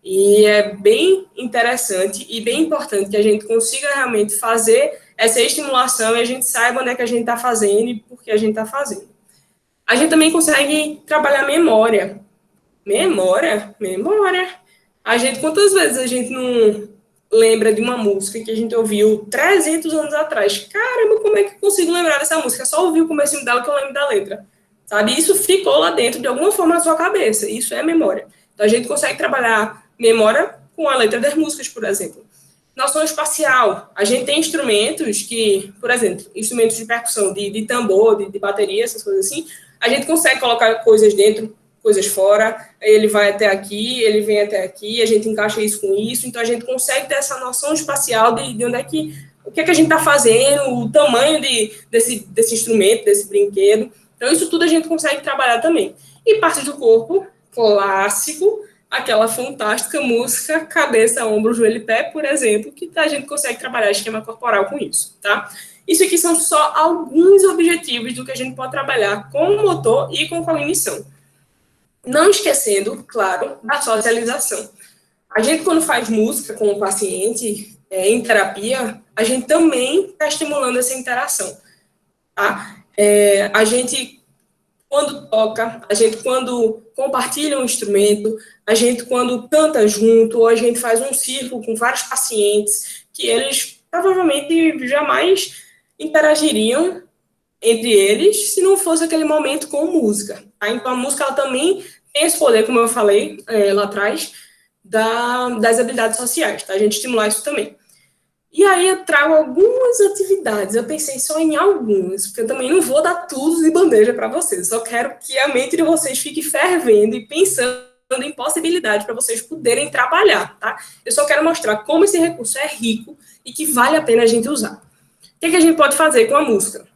[SPEAKER 2] E é bem interessante e bem importante que a gente consiga realmente fazer essa estimulação e a gente saiba onde é que a gente está fazendo e por que a gente está fazendo. A gente também consegue trabalhar memória. Memória. Quantas vezes a gente não lembra de uma música que a gente ouviu 300 anos atrás? Caramba, como é que eu consigo lembrar dessa música? É só ouvir o comecinho dela que eu lembro da letra. Sabe? Isso ficou lá dentro de alguma forma na sua cabeça. Isso é memória. Então, a gente consegue trabalhar memória com a letra das músicas, por exemplo. Noção espacial. A gente tem instrumentos que, por exemplo, instrumentos de percussão, de tambor, de bateria, essas coisas assim, a gente consegue colocar coisas dentro, coisas fora, ele vai até aqui, ele vem até aqui, a gente encaixa isso com isso, então a gente consegue ter essa noção espacial de onde é que, o que é que a gente está fazendo, o tamanho desse instrumento, desse brinquedo. Então, isso tudo a gente consegue trabalhar também. E parte do corpo, clássico, aquela fantástica música cabeça, ombro, joelho e pé, por exemplo, que a gente consegue trabalhar esquema corporal com isso, tá? Isso aqui são só alguns objetivos do que a gente pode trabalhar com o motor e com cognição. Não esquecendo, claro, da socialização. A gente, quando faz música com o paciente em terapia, a gente também está estimulando essa interação, tá? A gente, quando toca, a gente, quando compartilha um instrumento, a gente, quando canta junto, ou a gente faz um círculo com vários pacientes, que eles provavelmente jamais interagiriam entre eles se não fosse aquele momento com música. Tá? Então, a música ela também tem esse poder, como eu falei lá atrás, das habilidades sociais. Tá? A gente estimular isso também. E aí eu trago algumas atividades, eu pensei só em algumas, porque eu também não vou dar tudo de bandeja para vocês, eu só quero que a mente de vocês fique fervendo e pensando em possibilidades para vocês poderem trabalhar, tá? Eu só quero mostrar como esse recurso é rico e que vale a pena a gente usar. O que a gente pode fazer com a música?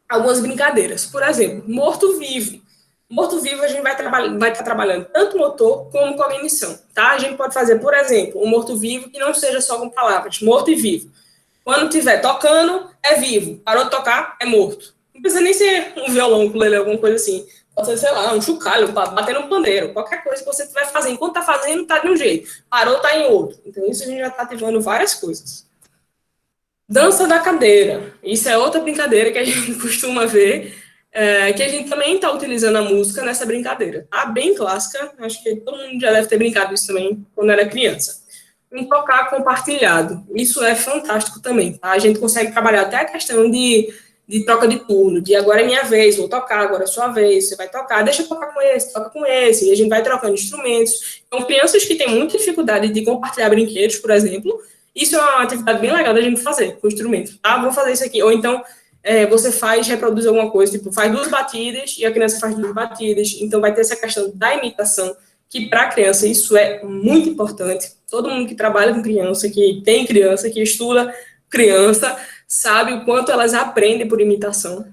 [SPEAKER 2] Algumas brincadeiras, por exemplo, morto-vivo. Morto-vivo a gente vai estar trabalhando tanto motor como cognição, tá? A gente pode fazer, por exemplo, um morto-vivo que não seja só com palavras, morto e vivo. Quando estiver tocando, é vivo. Parou de tocar, é morto. Não precisa nem ser um violão, ukulele, alguma coisa assim. Pode ser, sei lá, um chocalho, bater no pandeiro. Qualquer coisa que você estiver fazendo. Enquanto está fazendo, está de um jeito. Parou, está em outro. Então, isso a gente já está ativando várias coisas. Dança da cadeira. Isso é outra brincadeira que a gente costuma ver, que a gente também está utilizando a música nessa brincadeira. Tá? Bem clássica, acho que todo mundo já deve ter brincado isso também quando era criança. Um tocar compartilhado, isso é fantástico também. Tá? A gente consegue trabalhar até a questão de troca de turno, de agora é minha vez, vou tocar, agora é sua vez, você vai tocar, deixa eu tocar com esse, toca com esse, e a gente vai trocando instrumentos. Então, crianças que têm muita dificuldade de compartilhar brinquedos, por exemplo, isso é uma atividade bem legal da gente fazer com o instrumento, tá? Vou fazer isso aqui. Ou então, você reproduz alguma coisa, tipo, faz 2 batidas e a criança faz 2 batidas. Então, vai ter essa questão da imitação, que para a criança isso é muito importante. Todo mundo que trabalha com criança, que tem criança, que estuda criança, sabe o quanto elas aprendem por imitação.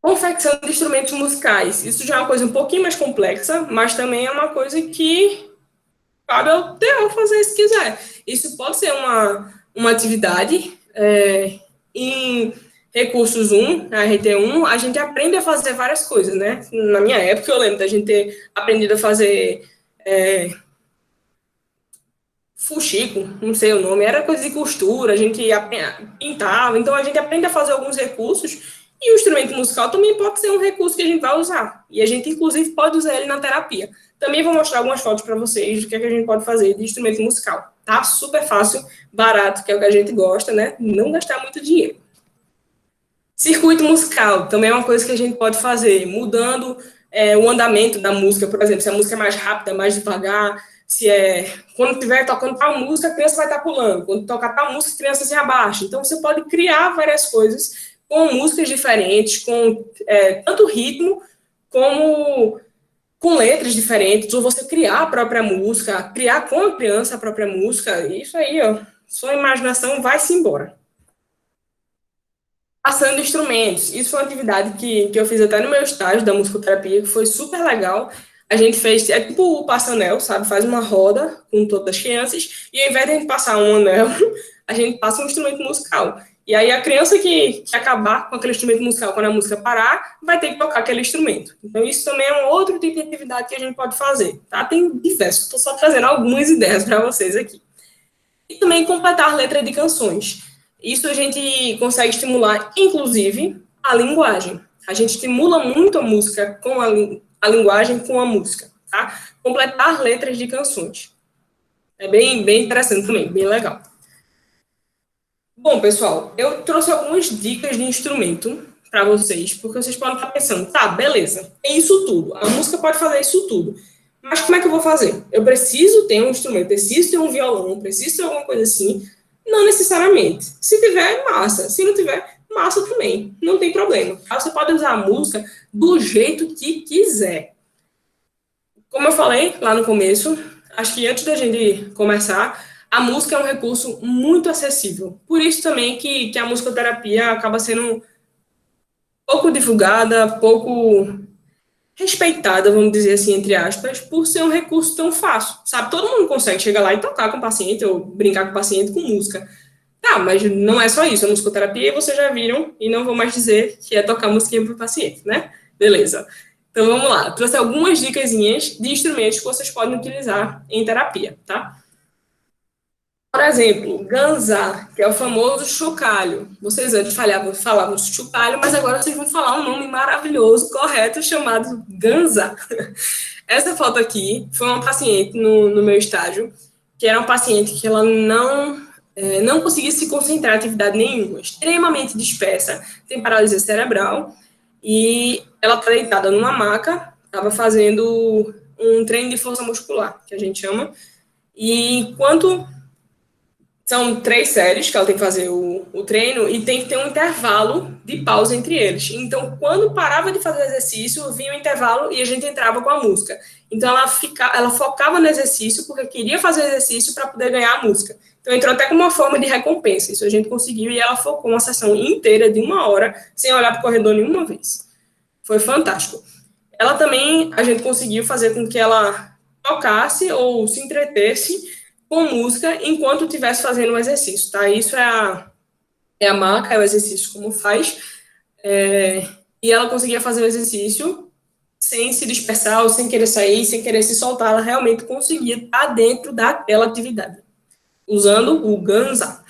[SPEAKER 2] Confecção de instrumentos musicais. Isso já é uma coisa um pouquinho mais complexa, mas também é uma coisa que cabe ao Theo fazer se quiser. Isso pode ser uma atividade. Em Recursos 1, a RT1, a gente aprende a fazer várias coisas, né? Na minha época, eu lembro da gente ter aprendido a fazer fuxico, não sei o nome, era coisa de costura, a gente pintava, então a gente aprende a fazer alguns recursos, e o instrumento musical também pode ser um recurso que a gente vai usar, e a gente, inclusive, pode usar ele na terapia. Também vou mostrar algumas fotos para vocês do que a gente pode fazer de instrumento musical, tá? Super fácil, barato, que é o que a gente gosta, né? Não gastar muito dinheiro. Circuito musical, também é uma coisa que a gente pode fazer, mudando o andamento da música, por exemplo, se a música é mais rápida, mais devagar, quando estiver tocando tal música, a criança vai estar pulando, quando tocar tal música, a criança se abaixa. Então, você pode criar várias coisas com músicas diferentes, com tanto ritmo, como com letras diferentes, ou você criar a própria música, criar com a criança a própria música, isso aí, ó, sua imaginação vai-se embora. Passando instrumentos. Isso foi uma atividade que eu fiz até no meu estágio da musicoterapia, que foi super legal. A gente fez, tipo o passanel, sabe? Faz uma roda com todas as crianças, e ao invés de a gente passar um anel, a gente passa um instrumento musical. E aí a criança que acabar com aquele instrumento musical, quando a música parar, vai ter que tocar aquele instrumento. Então isso também é um outro tipo de atividade que a gente pode fazer, tá? Tem diversos, estou só trazendo algumas ideias para vocês aqui. E também completar letra de canções. Isso a gente consegue estimular, inclusive, a linguagem. A gente estimula muito a música com a linguagem com a música, tá? Completar letras de canções. É bem interessante também, bem legal. Bom, pessoal, eu trouxe algumas dicas de instrumento para vocês, porque vocês podem estar pensando, tá, beleza, é isso tudo, a música pode fazer isso tudo, mas como é que eu vou fazer? Eu preciso ter um instrumento, preciso ter um violão, preciso ter alguma coisa assim? Não necessariamente. Se tiver, massa. Se não tiver, massa também. Não tem problema. Você pode usar a música do jeito que quiser. Como eu falei lá no começo, acho que antes da gente começar, a música é um recurso muito acessível. Por isso também que a musicoterapia acaba sendo pouco divulgada, pouco respeitada, vamos dizer assim, entre aspas, por ser um recurso tão fácil, sabe? Todo mundo consegue chegar lá e tocar com o paciente, ou brincar com o paciente com música. Tá, mas não é só isso, a musicoterapia vocês já viram, e não vou mais dizer que é tocar musiquinha para o paciente, né? Beleza. Então vamos lá, trouxe algumas dicasinhas de instrumentos que vocês podem utilizar em terapia, tá? Por exemplo, ganzá, que é o famoso chocalho. Vocês antes falavam chocalho, mas agora vocês vão falar um nome maravilhoso, correto, chamado ganzá. Essa foto aqui foi uma paciente no meu estágio, que era uma paciente que ela não conseguia se concentrar em atividade nenhuma, extremamente dispersa, tem paralisia cerebral, e ela está deitada numa maca, estava fazendo um treino de força muscular, que a gente chama, e enquanto são 3 séries que ela tem que fazer o treino e tem que ter um intervalo de pausa entre eles. Então, quando parava de fazer o exercício, vinha o intervalo e a gente entrava com a música. Então, ela focava no exercício porque queria fazer o exercício para poder ganhar a música. Então, entrou até como uma forma de recompensa. Isso a gente conseguiu e ela focou uma sessão inteira de 1 hora sem olhar para o corredor nenhuma vez. Foi fantástico. Ela também, a gente conseguiu fazer com que ela tocasse ou se entretesse com música enquanto estivesse fazendo o exercício, tá? Isso é a marca, é o exercício como faz, e ela conseguia fazer o exercício sem se dispersar, ou sem querer sair, sem querer se soltar, ela realmente conseguia estar dentro daquela atividade, usando o ganzá.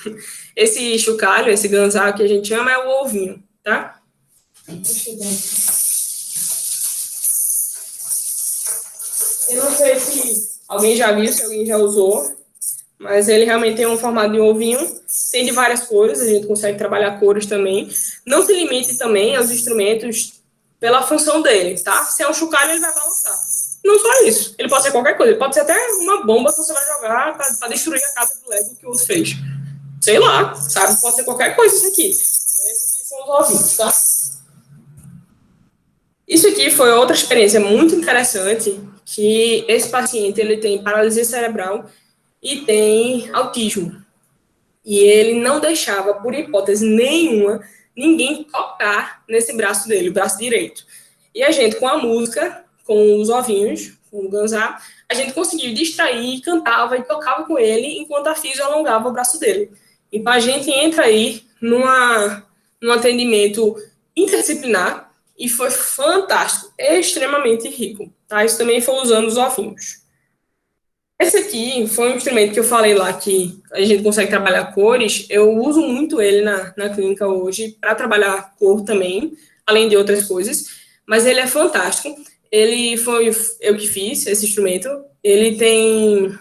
[SPEAKER 2] Esse chocalho, esse ganzá que a gente chama, é o ovinho, tá? Eu não sei se alguém já viu, se alguém já usou, mas ele realmente tem um formato de ovinho, tem de várias cores, a gente consegue trabalhar cores também. Não se limite também aos instrumentos pela função dele, tá? Se é um chocalho, ele vai balançar. Não só isso, ele pode ser qualquer coisa, ele pode ser até uma bomba que você vai jogar para destruir a casa do Lego que você fez. Sei lá, sabe? Pode ser qualquer coisa isso aqui. Então, esses aqui são os ovinhos, tá? Isso aqui foi outra experiência muito interessante, que esse paciente ele tem paralisia cerebral e tem autismo. E ele não deixava, por hipótese nenhuma, ninguém tocar nesse braço dele, o braço direito. E a gente, com a música, com os ovinhos, com o ganzá, a gente conseguiu distrair, cantava e tocava com ele, enquanto a fisio alongava o braço dele. Então, a gente entra aí num atendimento interdisciplinar e foi fantástico, extremamente rico. Tá? Isso também foi usando os ovinhos. Esse aqui foi um instrumento que eu falei lá que a gente consegue trabalhar cores. Eu uso muito ele na clínica hoje para trabalhar cor também, além de outras coisas. Mas ele é fantástico. Ele foi eu que fiz esse instrumento. Ele tem,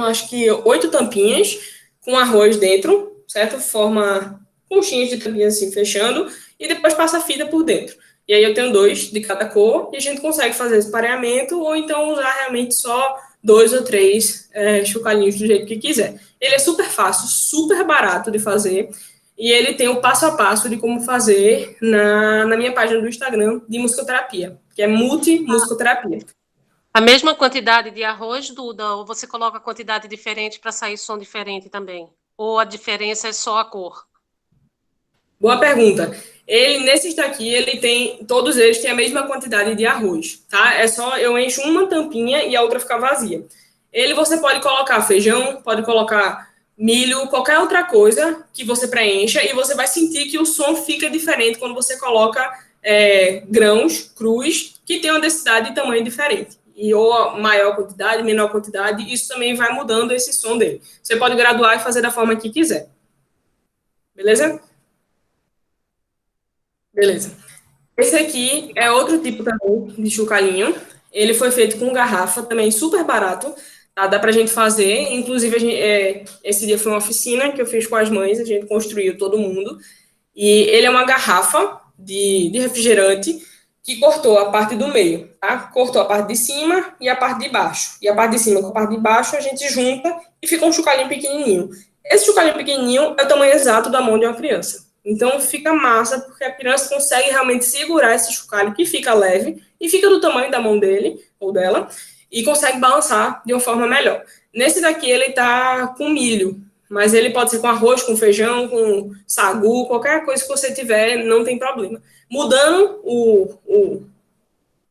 [SPEAKER 2] acho que 8 tampinhas com arroz dentro, certo? Forma conchinhas de tampinhas assim, fechando. E depois passa a fita por dentro. E aí eu tenho 2 de cada cor, e a gente consegue fazer esse pareamento, ou então usar realmente só 2 ou 3 chocalhinhos do jeito que quiser. Ele é super fácil, super barato de fazer, e ele tem o passo a passo de como fazer na minha página do Instagram de musicoterapia, que é multi-musicoterapia.
[SPEAKER 6] A mesma quantidade de arroz, Duda, ou você coloca quantidade diferente para sair som diferente também? Ou a diferença é só a cor?
[SPEAKER 2] Boa pergunta. Nesses daqui, todos eles têm a mesma quantidade de arroz, tá? É só eu encho uma tampinha e a outra fica vazia. Você pode colocar feijão, pode colocar milho, qualquer outra coisa que você preencha, e você vai sentir que o som fica diferente quando você coloca grãos crus que tem uma densidade e tamanho diferente. E ou maior quantidade, menor quantidade, isso também vai mudando esse som dele. Você pode graduar e fazer da forma que quiser. Beleza? Beleza. Esse aqui é outro tipo também de chocalhinho. Ele foi feito com garrafa, também super barato. Tá? Dá pra gente fazer. Inclusive, esse dia foi uma oficina que eu fiz com as mães, a gente construiu todo mundo. E ele é uma garrafa de refrigerante que cortou a parte do meio, tá? Cortou a parte de cima e a parte de baixo. E a parte de cima com a parte de baixo a gente junta e fica um chocalhinho pequenininho. Esse chocalhinho pequenininho é o tamanho exato da mão de uma criança. Então, fica massa, porque a criança consegue realmente segurar esse chocalho, que fica leve, e fica do tamanho da mão dele, ou dela, e consegue balançar de uma forma melhor. Nesse daqui, ele tá com milho, mas ele pode ser com arroz, com feijão, com sagu, qualquer coisa que você tiver, não tem problema. Mudando o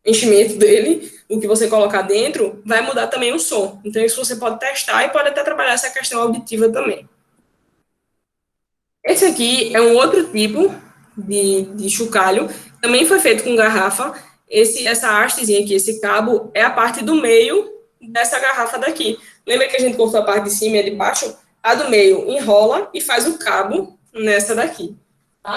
[SPEAKER 2] enchimento dele, o que você colocar dentro, vai mudar também o som. Então, isso você pode testar e pode até trabalhar essa questão auditiva também. Esse aqui é um outro tipo de chocalho, também foi feito com garrafa. Essa hastezinha aqui, esse cabo, é a parte do meio dessa garrafa daqui. Lembra que a gente cortou a parte de cima e a de baixo? A do meio enrola e faz o cabo nessa daqui. Tá?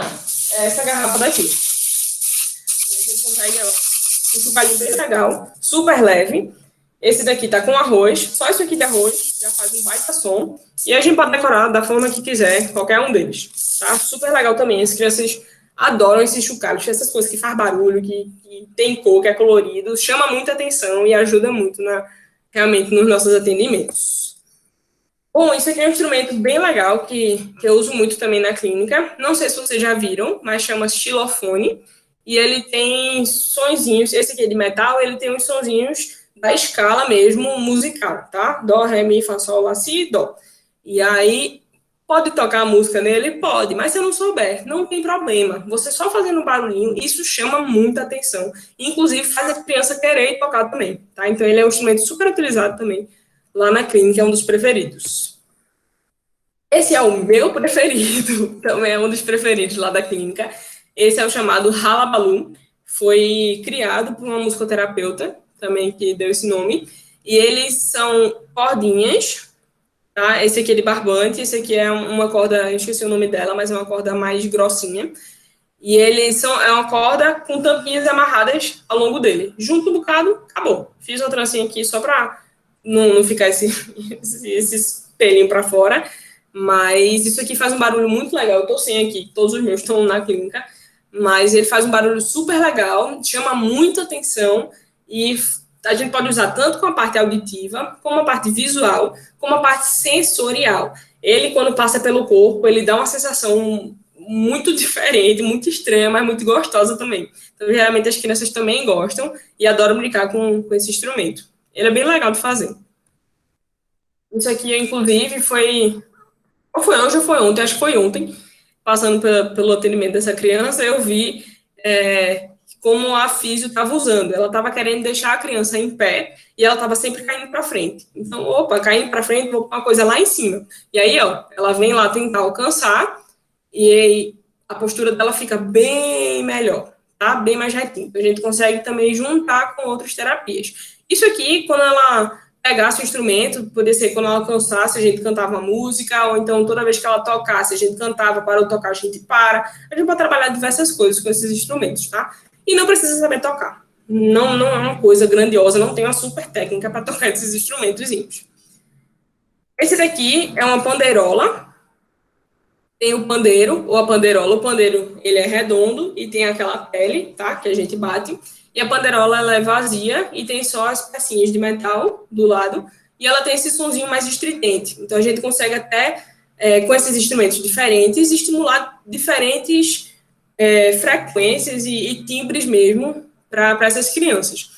[SPEAKER 2] É essa garrafa daqui. E a gente consegue um chocalhinho bem legal, super leve. Esse daqui tá com arroz, só isso aqui de arroz, já faz um baita som. E a gente pode decorar da forma que quiser, qualquer um deles, tá? Super legal também, as crianças adoram esses chocalhos, essas coisas que faz barulho, que tem cor, que é colorido, chama muita atenção e ajuda muito realmente nos nossos atendimentos. Bom, isso aqui é um instrumento bem legal que eu uso muito também na clínica. Não sei se vocês já viram, mas chama xilofone. E ele tem sonzinhos, esse aqui é de metal, ele tem uns sonzinhos da escala mesmo musical, tá? Dó, ré, mi, fá, sol, lá, si, dó. E aí, pode tocar a música nele? Pode, mas se eu não souber, não tem problema. Você só fazendo um barulhinho, isso chama muita atenção. Inclusive, faz a criança querer tocar também, tá? Então, ele é um instrumento super utilizado também lá na clínica, é um dos preferidos. Esse é o meu preferido, também é um dos preferidos lá da clínica. Esse é o chamado Halabaloo. Foi criado por uma musicoterapeuta, também que deu esse nome, e eles são cordinhas, tá? Esse aqui é de barbante, esse aqui é uma corda, eu esqueci o nome dela, mas é uma corda mais grossinha, e é uma corda com tampinhas amarradas ao longo dele. Junto um bocado, acabou. Fiz uma trancinha aqui só para não ficar esse pelinho para fora, mas isso aqui faz um barulho muito legal. Eu tô sem aqui, todos os meus estão na clínica, mas ele faz um barulho super legal, chama muita atenção. E a gente pode usar tanto com a parte auditiva, como a parte visual, como a parte sensorial. Ele, quando passa pelo corpo, ele dá uma sensação muito diferente, muito estranha, mas muito gostosa também. Então, geralmente, as crianças também gostam e adoram brincar com esse instrumento. Ele é bem legal de fazer. Isso aqui, inclusive, foi... Ou foi hoje ou foi ontem? Acho que foi ontem. Passando pelo atendimento dessa criança, eu vi como a físio estava usando. Ela estava querendo deixar a criança em pé e ela estava sempre caindo para frente. Então, opa, caindo para frente, vou pôr uma coisa lá em cima. E aí, ó, ela vem lá tentar alcançar e aí a postura dela fica bem melhor, tá? Bem mais retinha. A gente consegue também juntar com outras terapias. Isso aqui, quando ela pegasse o instrumento, poderia ser quando ela cansasse, a gente cantava uma música, ou então toda vez que ela tocasse, a gente cantava, parou de tocar, a gente para. A gente pode trabalhar diversas coisas com esses instrumentos, tá? E não precisa saber tocar. Não é uma coisa grandiosa, não tem uma super técnica para tocar esses instrumentozinhos. Esse daqui é uma pandeirola. Tem o pandeiro, ou a pandeirola. O pandeiro, ele é redondo e tem aquela pele, tá? Que a gente bate. E a pandeirola, ela é vazia e tem só as pecinhas de metal do lado. E ela tem esse sonzinho mais estridente. Então, a gente consegue até, com esses instrumentos diferentes, estimular diferentes frequências e timbres mesmo para essas crianças.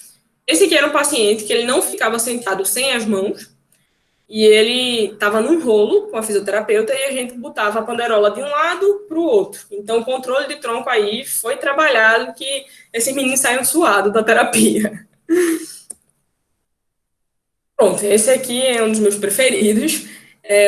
[SPEAKER 2] Esse aqui era um paciente que ele não ficava sentado sem as mãos. E ele estava num rolo com a fisioterapeuta e a gente botava a pandeirola de um lado para o outro. Então, o controle de tronco aí foi trabalhado que esses meninos saíram suados da terapia. Pronto, esse aqui é um dos meus preferidos.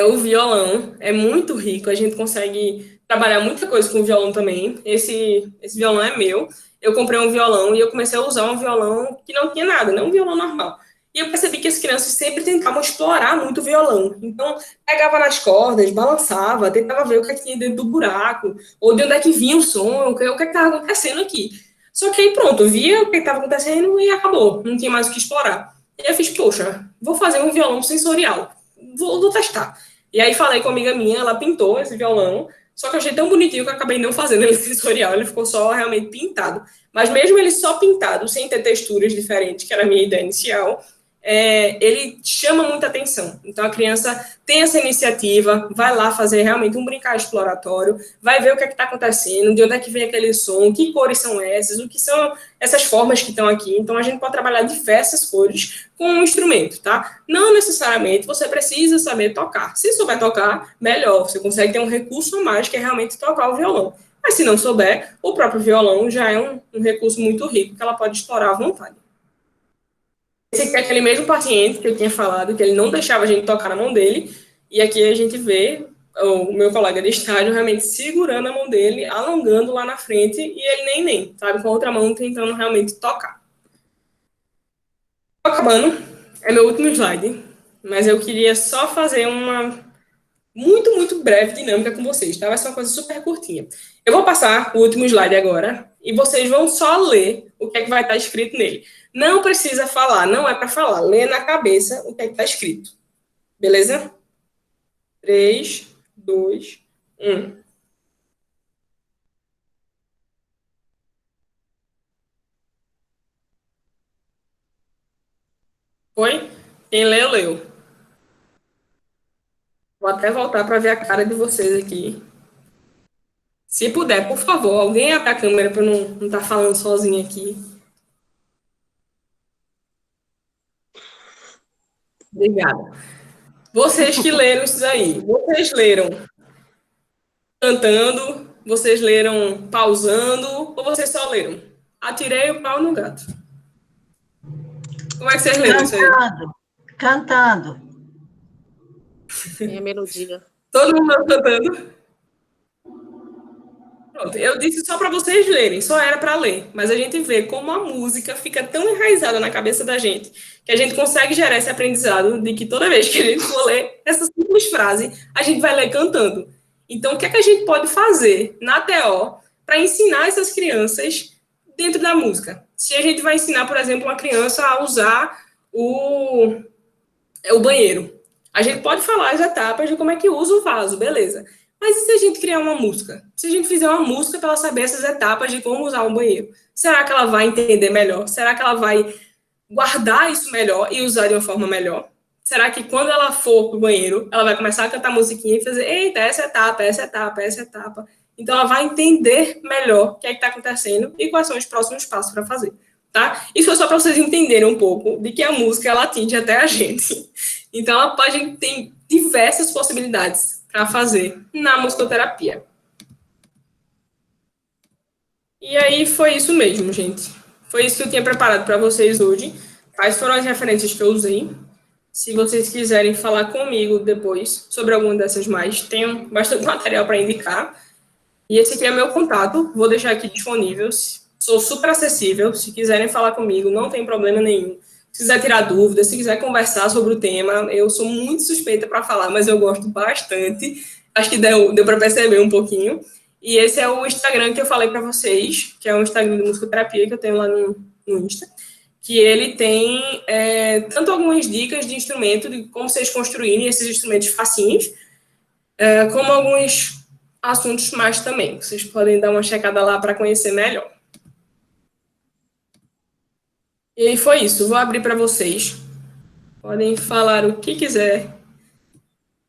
[SPEAKER 2] O violão é muito rico, a gente consegue trabalhar muita coisa com o violão também. Esse violão é meu. Eu comprei um violão e eu comecei a usar um violão que não tinha nada, não um violão normal. E eu percebi que as crianças sempre tentavam explorar muito o violão. Então, pegava nas cordas, balançava, tentava ver o que tinha dentro do buraco, ou de onde é que vinha o som, o que estava acontecendo aqui. Só que aí, pronto, eu via o que estava acontecendo e acabou. Não tinha mais o que explorar. E eu fiz, poxa, vou fazer um violão sensorial. Vou testar. E aí falei com uma amiga minha, ela pintou esse violão, só que eu achei tão bonitinho que eu acabei não fazendo ele sensorial, ele ficou só realmente pintado. Mas mesmo ele só pintado, sem ter texturas diferentes, que era a minha ideia inicial, ele chama muita atenção. Então, a criança tem essa iniciativa, vai lá fazer realmente um brincar exploratório, vai ver o que é que está acontecendo, de onde é que vem aquele som, que cores são essas, o que são essas formas que estão aqui. Então, a gente pode trabalhar diversas cores com um instrumento, tá? Não necessariamente você precisa saber tocar. Se souber tocar, melhor. Você consegue ter um recurso a mais, que é realmente tocar o violão. Mas se não souber, o próprio violão já é um recurso muito rico, que ela pode explorar à vontade. Esse aqui é aquele mesmo paciente que eu tinha falado, que ele não deixava a gente tocar na mão dele, e aqui a gente vê o meu colega de estágio realmente segurando a mão dele, alongando lá na frente, e ele nem, sabe, com a outra mão tentando realmente tocar. Tô acabando, é meu último slide, mas eu queria só fazer uma muito breve dinâmica com vocês, tá? Vai ser uma coisa super curtinha. Eu vou passar o último slide agora, e vocês vão só ler o que é que vai estar escrito nele. Não precisa falar, não é para falar. Lê na cabeça o que é que está escrito. Beleza? 3, 2, 1. Foi? Quem leu, leu. Vou até voltar para ver a cara de vocês aqui. Se puder, por favor, alguém abre a câmera para não estar falando sozinho aqui. Obrigada. Vocês que leram isso aí, vocês leram cantando, vocês leram pausando, ou vocês só leram? Atirei o pau no gato. Como é que vocês leram isso aí?
[SPEAKER 1] Cantando.
[SPEAKER 6] Tem a melodia.
[SPEAKER 2] Todo mundo cantando? Pronto, eu disse só para vocês lerem, só era para ler. Mas a gente vê como a música fica tão enraizada na cabeça da gente, que a gente consegue gerar esse aprendizado de que toda vez que a gente for ler essa simples frase, a gente vai ler cantando. Então, o que é que a gente pode fazer na TO para ensinar essas crianças dentro da música? Se a gente vai ensinar, por exemplo, uma criança a usar o banheiro, a gente pode falar as etapas de como é que usa o vaso, beleza. Mas e se a gente criar uma música? Se a gente fizer uma música para ela saber essas etapas de como usar um banheiro, será que ela vai entender melhor? Será que ela vai guardar isso melhor e usar de uma forma melhor? Será que quando ela for pro banheiro, ela vai começar a cantar musiquinha e fazer, eita, essa etapa, essa etapa, essa etapa? Então, ela vai entender melhor o que é que está acontecendo e quais são os próximos passos para fazer, tá? Isso é só para vocês entenderem um pouco de que a música, ela atinge até a gente. Então, a gente tem diversas possibilidades para fazer na musicoterapia. E aí, foi isso mesmo, gente. Foi isso que eu tinha preparado para vocês hoje. Quais foram as referências que eu usei? Se vocês quiserem falar comigo depois sobre alguma dessas mais, tenho bastante material para indicar. E esse aqui é meu contato, vou deixar aqui disponível. Sou super acessível, se quiserem falar comigo, não tem problema nenhum. Se quiser tirar dúvidas, se quiser conversar sobre o tema, eu sou muito suspeita para falar, mas eu gosto bastante. Acho que deu para perceber um pouquinho. E esse é o Instagram que eu falei para vocês, que é o Instagram de musicoterapia que eu tenho lá no Insta, que ele tem tanto algumas dicas de instrumento, de como vocês construírem esses instrumentos facinhos, como alguns assuntos mais também. Vocês podem dar uma checada lá para conhecer melhor. E aí foi isso. Vou abrir para vocês. Podem falar o que quiser.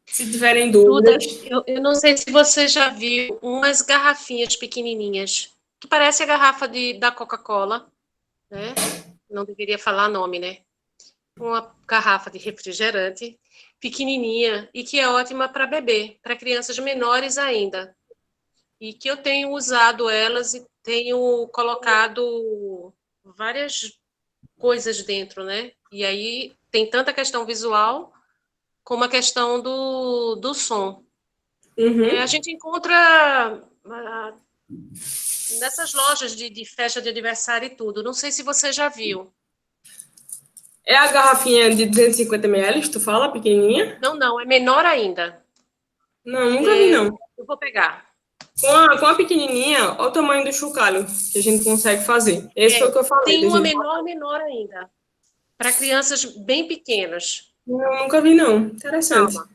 [SPEAKER 2] Se tiverem dúvidas.
[SPEAKER 6] Eu não sei se você já viu umas garrafinhas pequenininhas, que parece a garrafa da Coca-Cola, né? Não deveria falar nome, né? Uma garrafa de refrigerante pequenininha e que é ótima para beber, para crianças menores ainda. E que eu tenho usado elas e tenho colocado várias coisas dentro, né? E aí tem tanta questão visual como a questão do som.
[SPEAKER 2] Uhum.
[SPEAKER 6] A gente encontra nessas lojas de festa de aniversário e tudo. Não sei se você já viu.
[SPEAKER 2] É a garrafinha de 250 ml, tu fala, pequenininha?
[SPEAKER 6] Não, é menor ainda.
[SPEAKER 2] Não, nunca vi, não.
[SPEAKER 6] Eu vou pegar.
[SPEAKER 2] Com a pequenininha, olha o tamanho do chocalho que a gente consegue fazer. Esse foi o que eu falei.
[SPEAKER 6] Tem uma menor ainda. Para crianças bem pequenas.
[SPEAKER 2] Eu nunca vi, não. Interessante.
[SPEAKER 6] Calma.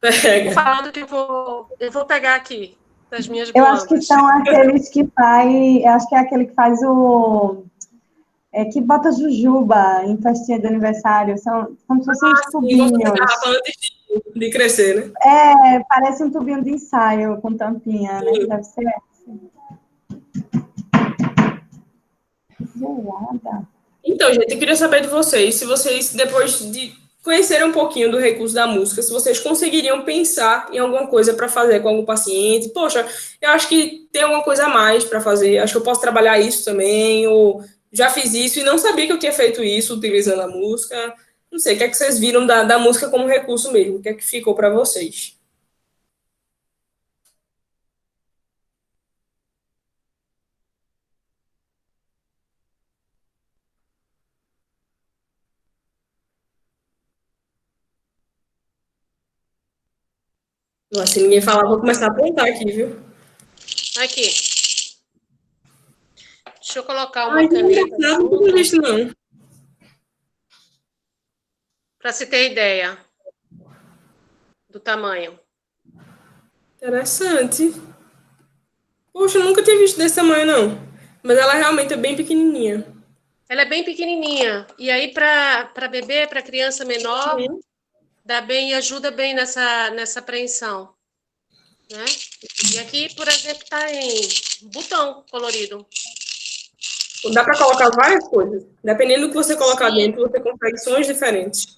[SPEAKER 2] Pega.
[SPEAKER 6] Tô falando que eu vou pegar aqui, das minhas
[SPEAKER 15] Eu
[SPEAKER 6] bombas.
[SPEAKER 15] acho que são aqueles que faz... Eu acho que é aquele que faz o... que bota jujuba em festinha de aniversário. São como se fossem uns tubinhos.
[SPEAKER 2] Antes de crescer, né?
[SPEAKER 15] Parece um tubinho de ensaio com tampinha, né? Deve ser gelada.
[SPEAKER 2] Então, gente, eu queria saber de vocês, se vocês, depois de conhecerem um pouquinho do recurso da música, se vocês conseguiriam pensar em alguma coisa para fazer com algum paciente. Poxa, eu acho que tem alguma coisa a mais para fazer, acho que eu posso trabalhar isso também, ou já fiz isso e não sabia que eu tinha feito isso utilizando a música. Não sei, o que é que vocês viram da música como recurso mesmo? O que é que ficou para vocês? Nossa, se ninguém falar, vou começar a apontar aqui, viu?
[SPEAKER 6] Aqui. Deixa eu colocar uma caneta.
[SPEAKER 2] Não tinha visto, não.
[SPEAKER 6] Para se ter ideia do tamanho.
[SPEAKER 2] Interessante. Poxa, eu nunca tinha visto desse tamanho, não. Mas ela realmente é bem pequenininha.
[SPEAKER 6] Ela é bem pequenininha. E aí, para bebê, para criança menor, dá bem, ajuda bem nessa apreensão. Né? E aqui, por exemplo, está em botão colorido.
[SPEAKER 2] Dá para colocar várias coisas. Dependendo do que você colocar dentro, você consegue sons diferentes.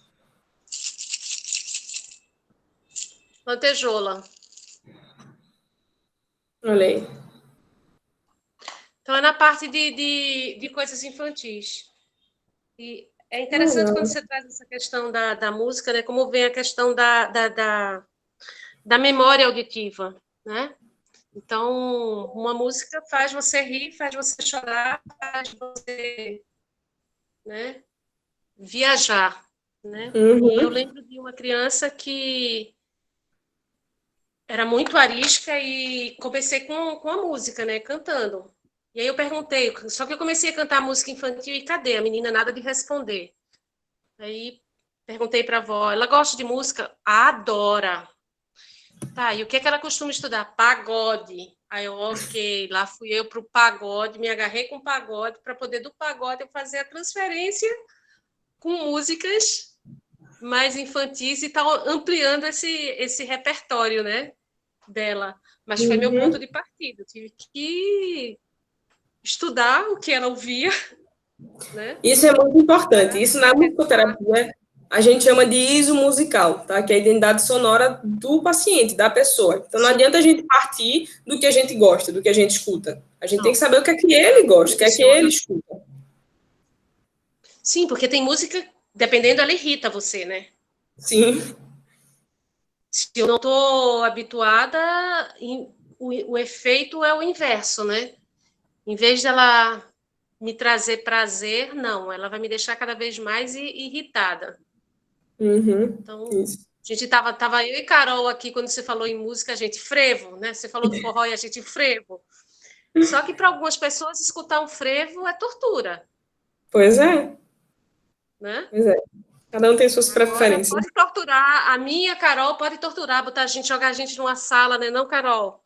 [SPEAKER 6] Lantejola.
[SPEAKER 2] Olha aí.
[SPEAKER 6] Então, é na parte de coisas infantis. E é interessante quando você traz essa questão da música, né? Como vem a questão da memória auditiva, né? Então, uma música faz você rir, faz você chorar, faz você, né, viajar, né?
[SPEAKER 2] Uhum.
[SPEAKER 6] E eu lembro de uma criança que era muito arisca e comecei com a música, né, cantando. E aí eu perguntei, só que eu comecei a cantar música infantil e cadê? A menina nada de responder. Aí perguntei para a avó, ela gosta de música? Adora. Tá, e o que é que ela costuma estudar? Pagode. Aí eu, ok, lá fui eu para o pagode, me agarrei com o pagode, para poder do pagode eu fazer a transferência com músicas mais infantis e tal, ampliando esse repertório, né? dela, mas foi meu ponto de partida. Eu tive que estudar o que ela ouvia, né?
[SPEAKER 2] Isso é muito importante. Isso na musicoterapia a gente chama de ISO musical, tá? Que é a identidade sonora do paciente, da pessoa. Então não adianta a gente partir do que a gente gosta, do que a gente escuta. A gente tem que saber o que é que ele gosta, o que é que ele escuta.
[SPEAKER 6] Sim, porque tem música, dependendo, ela irrita você, né?
[SPEAKER 2] Sim.
[SPEAKER 6] Se eu não estou habituada, o efeito é o inverso, né? Em vez dela me trazer prazer, não, ela vai me deixar cada vez mais irritada. Então, a gente tava eu e Carol aqui, quando você falou em música, a gente frevo, né? Você falou do forró e a gente frevo. Só que para algumas pessoas, escutar um frevo é tortura.
[SPEAKER 2] Pois é.
[SPEAKER 6] Né?
[SPEAKER 2] Pois é. Cada um tem suas preferências.
[SPEAKER 6] Pode torturar, a minha, Carol, pode torturar, botar a gente, jogar a gente numa sala, né? Não, Carol?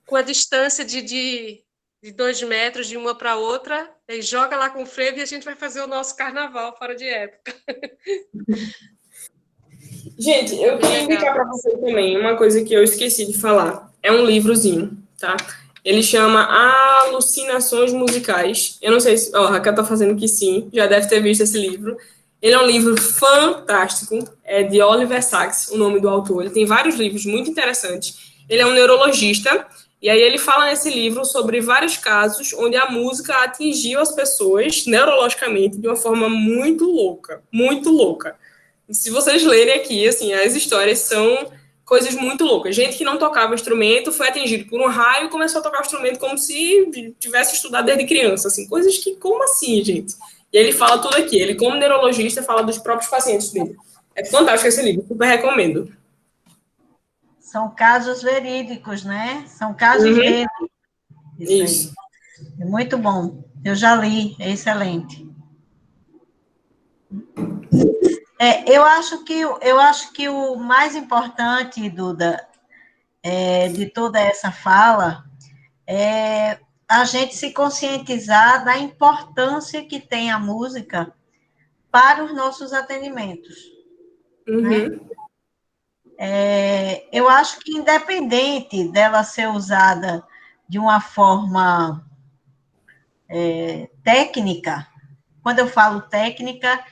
[SPEAKER 6] Com a distância de 2 metros de uma para outra, e joga lá com o frevo e a gente vai fazer o nosso carnaval fora de época.
[SPEAKER 2] Gente, eu queria indicar para vocês também uma coisa que eu esqueci de falar. É um livrozinho, tá? Ele chama Alucinações Musicais. Eu não sei se... a Raquel tá fazendo que sim, já deve ter visto esse livro. Ele é um livro fantástico, é de Oliver Sacks, o nome do autor. Ele tem vários livros muito interessantes. Ele é um neurologista, e aí ele fala nesse livro sobre vários casos onde a música atingiu as pessoas neurologicamente de uma forma muito louca, muito louca. Se vocês lerem aqui, assim, as histórias são coisas muito loucas. Gente que não tocava instrumento foi atingido por um raio e começou a tocar o instrumento como se tivesse estudado desde criança, assim, coisas que, como assim, gente? E ele fala tudo aqui. Ele, como neurologista, fala dos próprios pacientes dele. É fantástico esse livro, super recomendo.
[SPEAKER 1] São casos verídicos, né? São casos verídicos. Isso. É muito bom. Eu já li, é excelente. Eu acho que o mais importante, Duda, de toda essa fala é a gente se conscientizar da importância que tem a música para os nossos atendimentos. Né? Eu acho que, independente dela ser usada de uma forma técnica, quando eu falo técnica,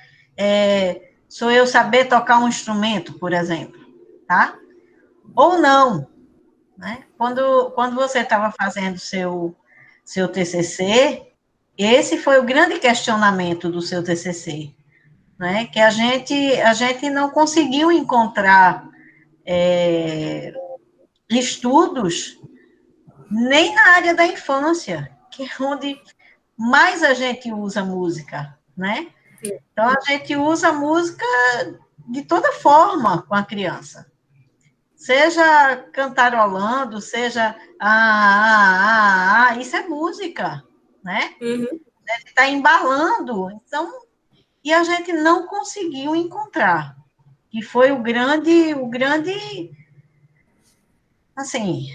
[SPEAKER 1] sou eu saber tocar um instrumento, por exemplo, tá? Ou não, né? Quando você estava fazendo seu TCC, esse foi o grande questionamento do seu TCC, né? Que a gente não conseguiu encontrar estudos nem na área da infância, que é onde mais a gente usa música, né? Então, a gente usa música de toda forma com a criança. Seja cantarolando, seja isso é música, né? Está embalando. Então, e a gente não conseguiu encontrar. Que foi o grande, assim,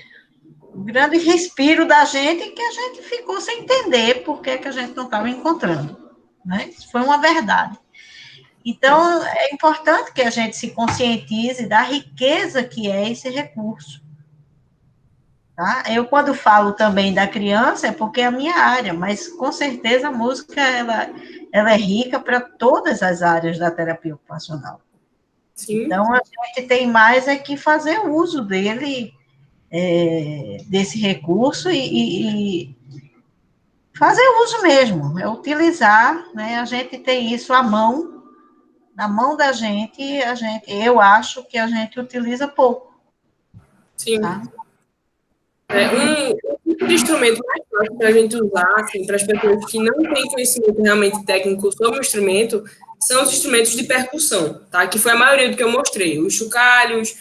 [SPEAKER 1] o grande respiro da gente, que a gente ficou sem entender por que a gente não estava encontrando. Né? Isso foi uma verdade. Então, é importante que a gente se conscientize da riqueza que é esse recurso. Tá? Eu, quando falo também da criança, é porque é a minha área, mas, com certeza, a música ela é rica para todas as áreas da terapia ocupacional. Sim. Então, a gente tem mais que fazer uso dele, desse recurso, e fazer uso mesmo, utilizar, né? A gente tem isso à mão, na mão da gente, eu acho que a gente utiliza pouco.
[SPEAKER 2] Sim. Tá? Um instrumento mais fácil para a gente usar, assim, para as pessoas que não têm conhecimento realmente técnico sobre o instrumento, são os instrumentos de percussão, tá? Que foi a maioria do que eu mostrei. Os chocalhos,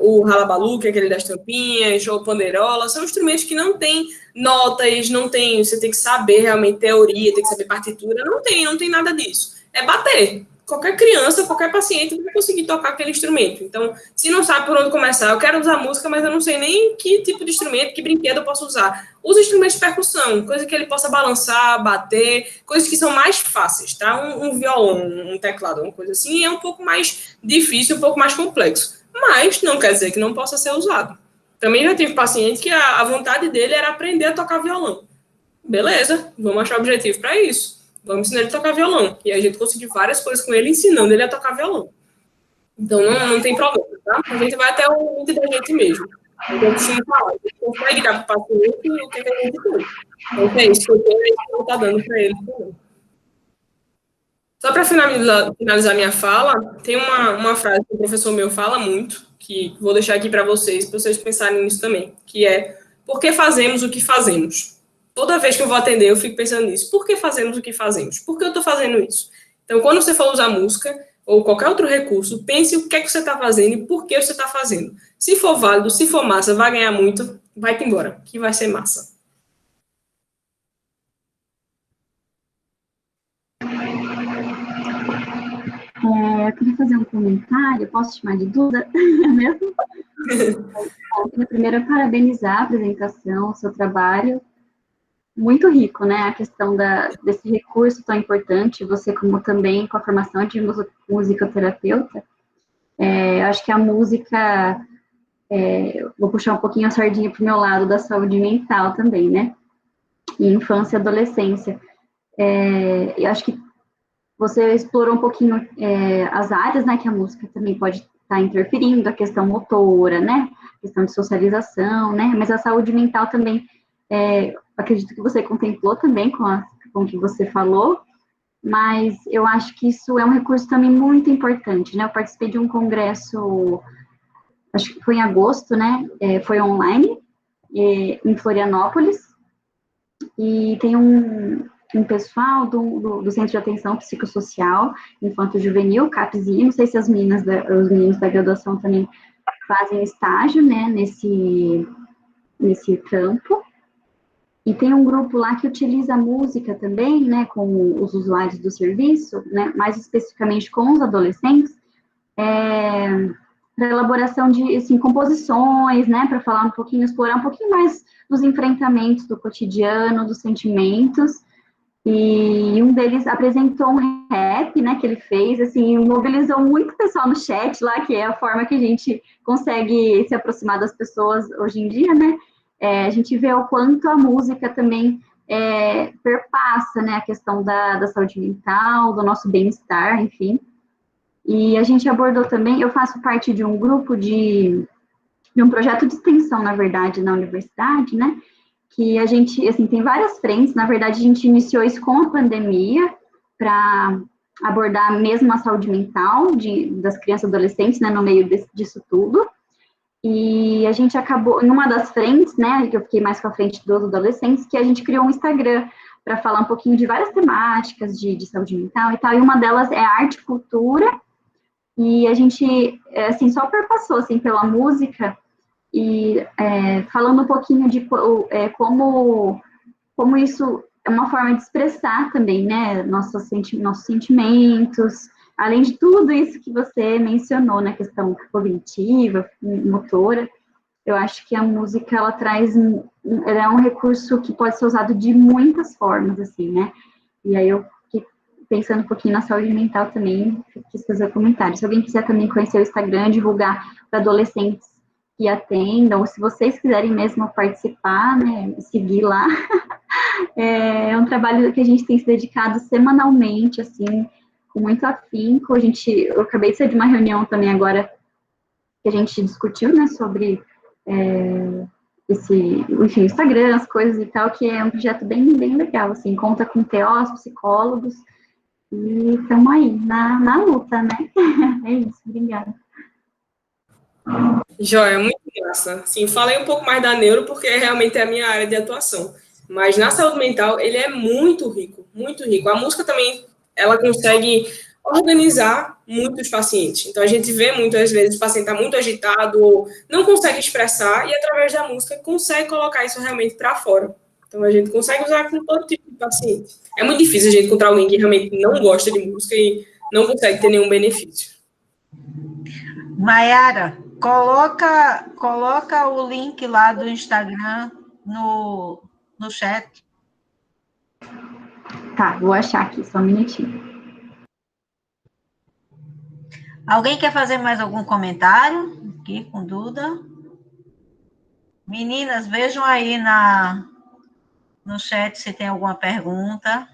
[SPEAKER 2] o ralabalu, que é aquele das tampinhas, ou pandeirola, são instrumentos que não têm notas, não tem, você tem que saber realmente teoria, tem que saber partitura, não tem nada disso. É bater. Qualquer criança, qualquer paciente vai conseguir tocar aquele instrumento. Então, se não sabe por onde começar, eu quero usar música, mas eu não sei nem que tipo de instrumento, que brinquedo eu posso usar. Use instrumentos de percussão, coisa que ele possa balançar, bater, coisas que são mais fáceis, tá? Um violão, um teclado, uma coisa assim, é um pouco mais difícil, um pouco mais complexo. mas não quer dizer que não possa ser usado. Também já tive paciente que a vontade dele era aprender a tocar violão. Beleza, vamos achar objetivo para isso. Vamos ensinar ele a tocar violão. E a gente conseguiu várias coisas com ele, ensinando ele a tocar violão. Então, não tem problema, tá? A gente vai até o limite da gente mesmo. A gente consegue dar para o paciente o que a gente tem. Então, é isso que eu tenho, é isso que eu estou dando para ele também. Só para finalizar minha fala, tem uma frase que o professor meu fala muito, que vou deixar aqui para vocês pensarem nisso também, que é: por que fazemos o que fazemos? Toda vez que eu vou atender, eu fico pensando nisso. Por que fazemos o que fazemos? Por que eu estou fazendo isso? Então, quando você for usar música ou qualquer outro recurso, pense o que é que você está fazendo e por que você está fazendo. Se for válido, se for massa, vai ganhar muito, vai-te embora, que vai ser massa.
[SPEAKER 3] Eu queria fazer um comentário, posso chamar de Duda? Mesmo? Eu queria primeiro parabenizar a apresentação, o seu trabalho, muito rico, né, a questão desse recurso tão importante, você como também com a formação de musicoterapeuta, eu acho que a música, vou puxar um pouquinho a sardinha para o meu lado da saúde mental também, né, e infância e adolescência. Eu acho que você explorou um pouquinho as áreas, né, que a música também pode estar interferindo, a questão motora, né, a questão de socialização, né, mas a saúde mental também, acredito que você contemplou também com o que você falou, mas eu acho que isso é um recurso também muito importante, né, eu participei de um congresso, acho que foi em agosto, né, foi online, em Florianópolis, e tem um pessoal do Centro de Atenção Psicossocial Infanto-Juvenil, CAPSI, não sei se os meninos da graduação também fazem estágio, né, nesse campo, e tem um grupo lá que utiliza a música também, né, com os usuários do serviço, né, mais especificamente com os adolescentes, para elaboração de, assim, composições, né, para falar um pouquinho, explorar um pouquinho mais dos enfrentamentos do cotidiano, dos sentimentos, e um deles apresentou um rap, né, que ele fez, assim, mobilizou muito pessoal no chat lá, que é a forma que a gente consegue se aproximar das pessoas hoje em dia, né, a gente vê o quanto a música também perpassa, né, a questão da saúde mental, do nosso bem-estar, enfim. E a gente abordou também, eu faço parte de um grupo de um projeto de extensão, na verdade, na universidade, né, que a gente, assim, tem várias frentes, na verdade, a gente iniciou isso com a pandemia, para abordar mesmo a saúde mental das crianças e adolescentes, né, no meio disso tudo, e a gente acabou, em uma das frentes, né, que eu fiquei mais com a frente dos adolescentes, que a gente criou um Instagram para falar um pouquinho de várias temáticas de saúde mental e tal, e uma delas é arte e cultura, e a gente, assim, só perpassou, assim, pela música, e falando um pouquinho de como isso é uma forma de expressar também, né, nossos sentimentos, além de tudo isso que você mencionou, na questão cognitiva, motora, eu acho que a música, ela é um recurso que pode ser usado de muitas formas, assim, né, e aí eu fiquei pensando um pouquinho na saúde mental também, quis fazer um comentário. Se alguém quiser também conhecer o Instagram, divulgar para adolescentes que atendam, ou se vocês quiserem mesmo participar, né, seguir lá, é um trabalho que a gente tem se dedicado semanalmente, assim, com muito afinco. Eu acabei de sair de uma reunião também agora, que a gente discutiu, né, sobre enfim, Instagram, as coisas e tal, que é um projeto bem, bem legal, assim, conta com TOs, psicólogos, e estamos aí, na luta, né? É isso, obrigada.
[SPEAKER 2] Joia, muito massa. Sim, falei um pouco mais da neuro, porque realmente é a minha área de atuação. Mas na saúde mental, ele é muito rico, muito rico. A música também, ela consegue organizar muitos pacientes. Então, a gente vê muitas vezes o paciente está muito agitado ou não consegue expressar, e através da música consegue colocar isso realmente para fora. Então, a gente consegue usar com todo tipo de paciente. É muito difícil a gente encontrar alguém que realmente não gosta de música e não consegue ter nenhum benefício.
[SPEAKER 1] Maiara, coloca o link lá do Instagram no chat.
[SPEAKER 3] Tá, vou achar aqui, só um minutinho.
[SPEAKER 1] Alguém quer fazer mais algum comentário? aqui com Duda. Meninas, vejam aí no chat se tem alguma pergunta.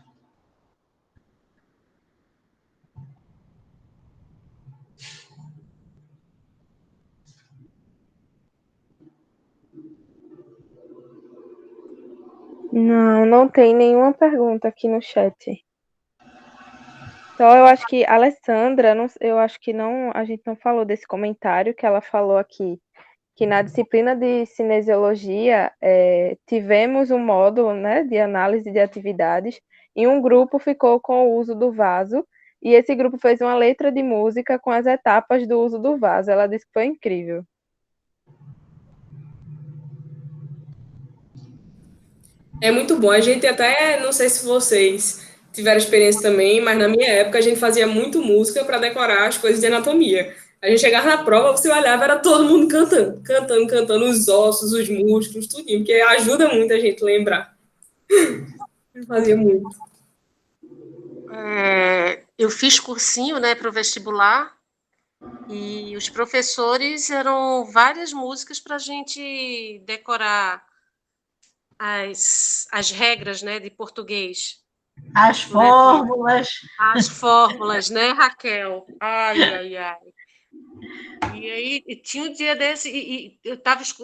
[SPEAKER 9] Não tem nenhuma pergunta aqui no chat. Então, eu acho que a Alessandra, eu acho que não, a gente não falou desse comentário que ela falou aqui, que na disciplina de cinesiologia tivemos um módulo, né, de análise de atividades, e um grupo ficou com o uso do vaso, e esse grupo fez uma letra de música com as etapas do uso do vaso. Ela disse que foi incrível.
[SPEAKER 2] É muito bom. A gente até, não sei se vocês tiveram experiência também, mas na minha época a gente fazia muito música para decorar as coisas de anatomia. A gente chegava na prova, você olhava, era todo mundo cantando os ossos, os músculos, tudinho, porque ajuda muito a gente lembrar. Eu fazia muito.
[SPEAKER 6] Eu fiz cursinho, né, para o vestibular, e os professores eram várias músicas para a gente decorar as regras, né, de português.
[SPEAKER 1] As fórmulas.
[SPEAKER 6] As fórmulas, né, Raquel? Ai. E aí, tinha um dia desse, e eu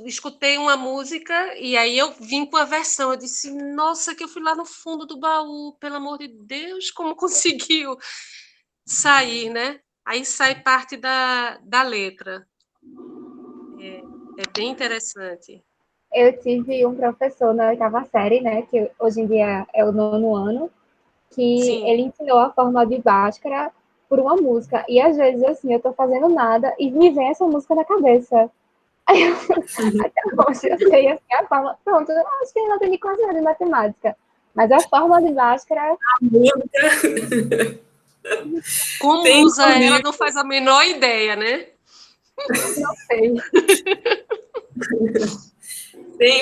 [SPEAKER 6] escutei uma música, e aí eu vim com a versão. Eu disse, nossa, que eu fui lá no fundo do baú, pelo amor de Deus, como conseguiu sair, né? Aí sai parte da letra. É bem interessante.
[SPEAKER 4] Eu tive um professor na 8ª série, né, que hoje em dia é o 9º ano, que ele ensinou a fórmula de Bhaskara por uma música. E às vezes, assim, eu tô fazendo nada e me vem essa música na cabeça. Aí eu, até hoje eu sei assim, a fórmula. Pronto, eu acho que eu não tenho quase nada de matemática. Mas a fórmula de Bhaskara.
[SPEAKER 6] Como usa ela, não faz a menor ideia, né?
[SPEAKER 4] Não sei.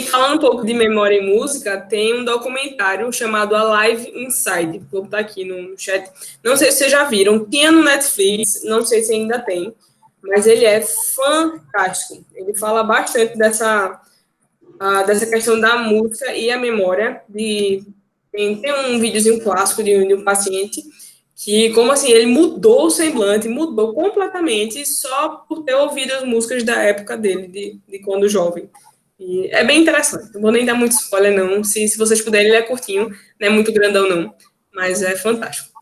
[SPEAKER 2] Falando um pouco de memória e música, tem um documentário chamado Alive Inside. Vou botar aqui no chat. Não sei se vocês já viram. Tinha no Netflix, não sei se ainda tem, mas ele é fantástico. Ele fala bastante dessa questão da música e a memória. Tem um videozinho clássico de um paciente que, como assim, ele mudou o semblante, mudou completamente só por ter ouvido as músicas da época dele, de quando jovem. E é bem interessante. Não vou nem dar muito spoiler, não. Se vocês puderem, ele é curtinho, não é muito grandão, não. Mas é fantástico.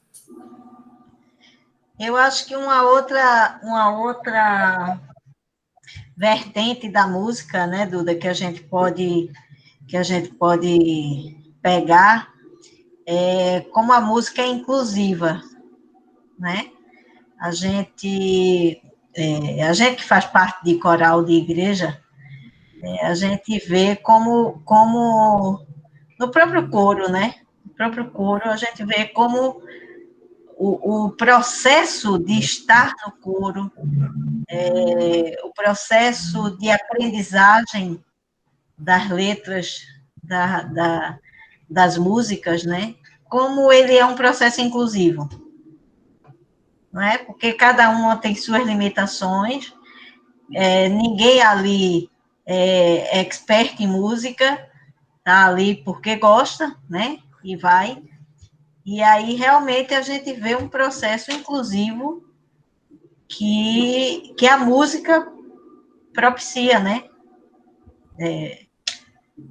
[SPEAKER 1] Eu acho que uma outra vertente da música, né, Duda, que a gente pode pegar é como a música é inclusiva, né? A gente que faz parte de coral de igreja, a gente vê como no próprio coro, né? No próprio coro, a gente vê como o processo de estar no coro, o processo de aprendizagem das letras das músicas, né? Como ele é um processo inclusivo, não é? Porque cada uma tem suas limitações, ninguém ali é expert em música, tá ali porque gosta, né? E vai. E aí, realmente, a gente vê um processo inclusivo que a música propicia, né?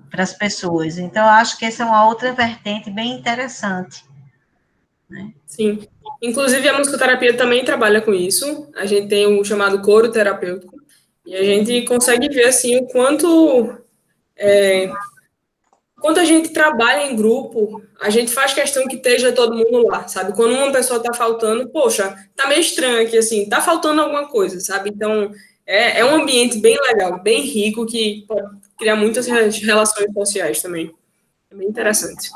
[SPEAKER 1] Para as pessoas. Então, eu acho que essa é uma outra vertente bem interessante. Né?
[SPEAKER 2] Sim. Inclusive, a musicoterapia também trabalha com isso. A gente tem o chamado coro terapêutico. E a gente consegue ver, assim, o quanto a gente trabalha em grupo, a gente faz questão que esteja todo mundo lá, sabe? Quando uma pessoa está faltando, poxa, tá meio estranho aqui, assim, tá faltando alguma coisa, sabe? Então, é um ambiente bem legal, bem rico, que pode criar muitas relações sociais também. É bem interessante.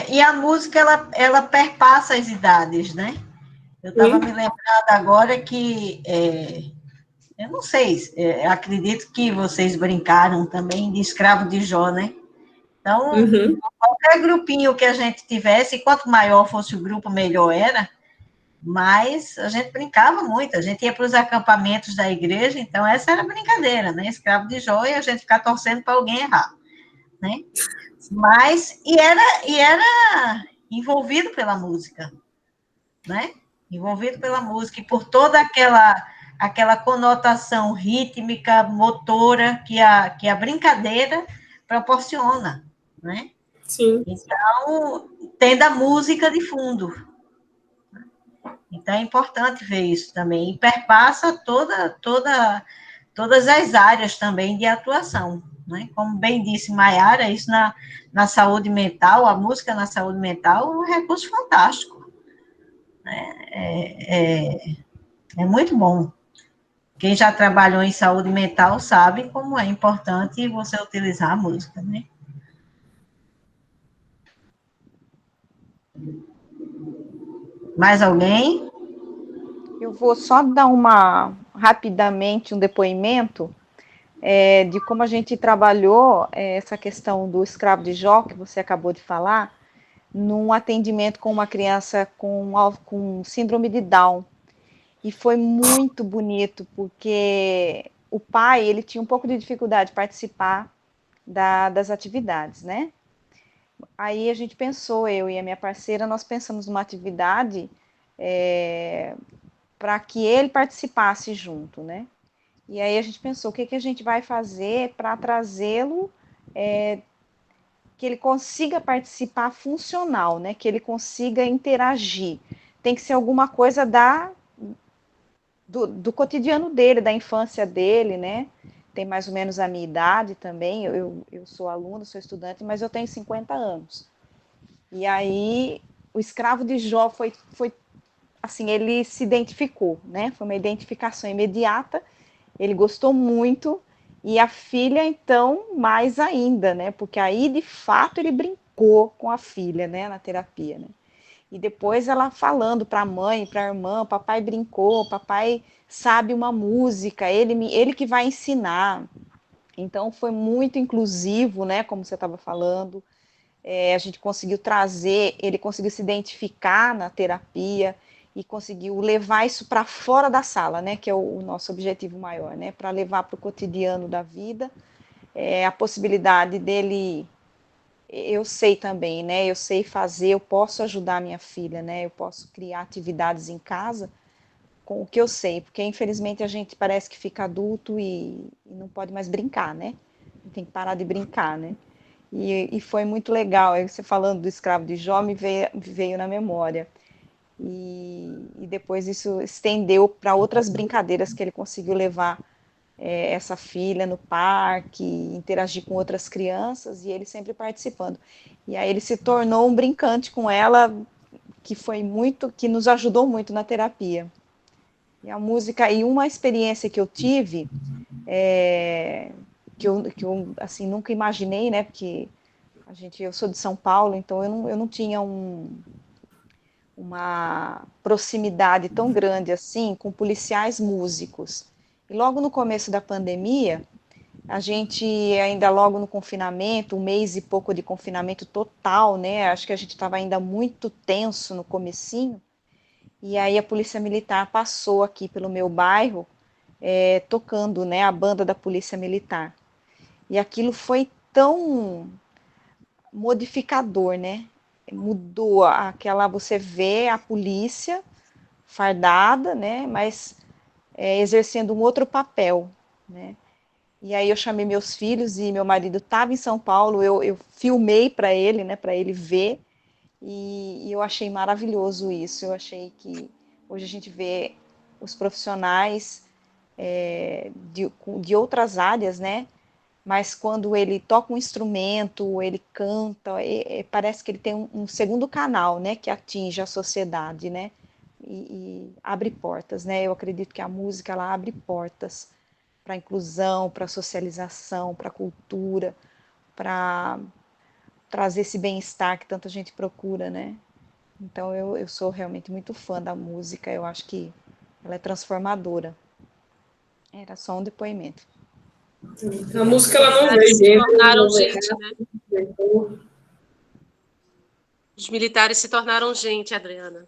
[SPEAKER 1] E a música, ela perpassa as idades, né? Eu estava me lembrando agora que, eu não sei, acredito que vocês brincaram também de escravo de Jó, né? Então, qualquer grupinho que a gente tivesse, quanto maior fosse o grupo, melhor era. Mas a gente brincava muito, a gente ia para os acampamentos da igreja, então essa era a brincadeira, né? Escravo de Jó e a gente ficar torcendo para alguém errar, né? Mas, era envolvido pela música, né? Envolvido pela música, e por toda aquela conotação rítmica, motora, que a brincadeira proporciona, né?
[SPEAKER 2] Sim.
[SPEAKER 1] Então, tendo a música de fundo. Então, é importante ver isso também, e perpassa todas as áreas também de atuação, né? Como bem disse Maiara, isso na saúde mental, a música na saúde mental é um recurso fantástico, né? É muito bom. Quem já trabalhou em saúde mental sabe como é importante você utilizar a música, né? Mais alguém?
[SPEAKER 11] Eu vou só dar rapidamente um depoimento de como a gente trabalhou essa questão do escravo de Jó, que você acabou de falar, num atendimento com uma criança com síndrome de Down. E foi muito bonito, porque o pai, ele tinha um pouco de dificuldade de participar das atividades, né? Aí a gente pensou, eu e a minha parceira, nós pensamos numa atividade para que ele participasse junto, né? E aí a gente pensou, o que a gente vai fazer para trazê-lo, que ele consiga participar funcional, né? Que ele consiga interagir. Tem que ser alguma coisa do cotidiano dele, da infância dele, né? Tem mais ou menos a minha idade também, eu sou aluna, sou estudante, mas eu tenho 50 anos. E aí, o escravo de Jó foi assim, ele se identificou, né? Foi uma identificação imediata, ele gostou muito, e a filha, então, mais ainda, né? Porque aí, de fato, ele brincou com a filha, né? Na terapia, né? E depois ela falando para a mãe, para a irmã, papai brincou, papai sabe uma música, ele que vai ensinar. Então foi muito inclusivo, né? Como você estava falando. A gente conseguiu trazer, ele conseguiu se identificar na terapia e conseguiu levar isso para fora da sala, né? Que é o nosso objetivo maior, né? Para levar para o cotidiano da vida, a possibilidade dele. Eu sei também, né? Eu sei fazer, eu posso ajudar minha filha, né? Eu posso criar atividades em casa com o que eu sei, porque infelizmente a gente parece que fica adulto e não pode mais brincar, né? Tem que parar de brincar, né? E foi muito legal, você falando do escravo de Jó me veio na memória. E depois isso estendeu para outras brincadeiras que ele conseguiu levar essa filha no parque, interagir com outras crianças, e ele sempre participando. E aí ele se tornou um brincante com ela, que nos ajudou muito na terapia. E a música, e uma experiência que eu tive, que eu assim, nunca imaginei, né, porque eu sou de São Paulo, então eu não tinha uma proximidade tão grande assim com policiais músicos. E logo no começo da pandemia, a gente ainda logo no confinamento, um mês e pouco de confinamento total, né? Acho que a gente estava ainda muito tenso no comecinho. E aí a Polícia Militar passou aqui pelo meu bairro, tocando, né, a banda da Polícia Militar. E aquilo foi tão modificador, né? Mudou você vê a polícia fardada, né? Mas exercendo um outro papel, né? E aí eu chamei meus filhos e meu marido estava em São Paulo, eu filmei para ele, né? Para ele ver. E eu achei maravilhoso isso. Eu achei que hoje a gente vê os profissionais de outras áreas, né? Mas quando ele toca um instrumento, ele canta, parece que ele tem um segundo canal, né? Que atinge a sociedade, né? E abre portas, né? Eu acredito que a música ela abre portas para a inclusão, para a socialização, para a cultura, para trazer esse bem-estar que tanta gente procura, né? Então eu sou realmente muito fã da música, eu acho que ela é transformadora. Era só um depoimento.
[SPEAKER 2] A música ela não vê
[SPEAKER 6] Se tornaram
[SPEAKER 2] gente,
[SPEAKER 6] gente, né? Os militares se tornaram gente, Adriana.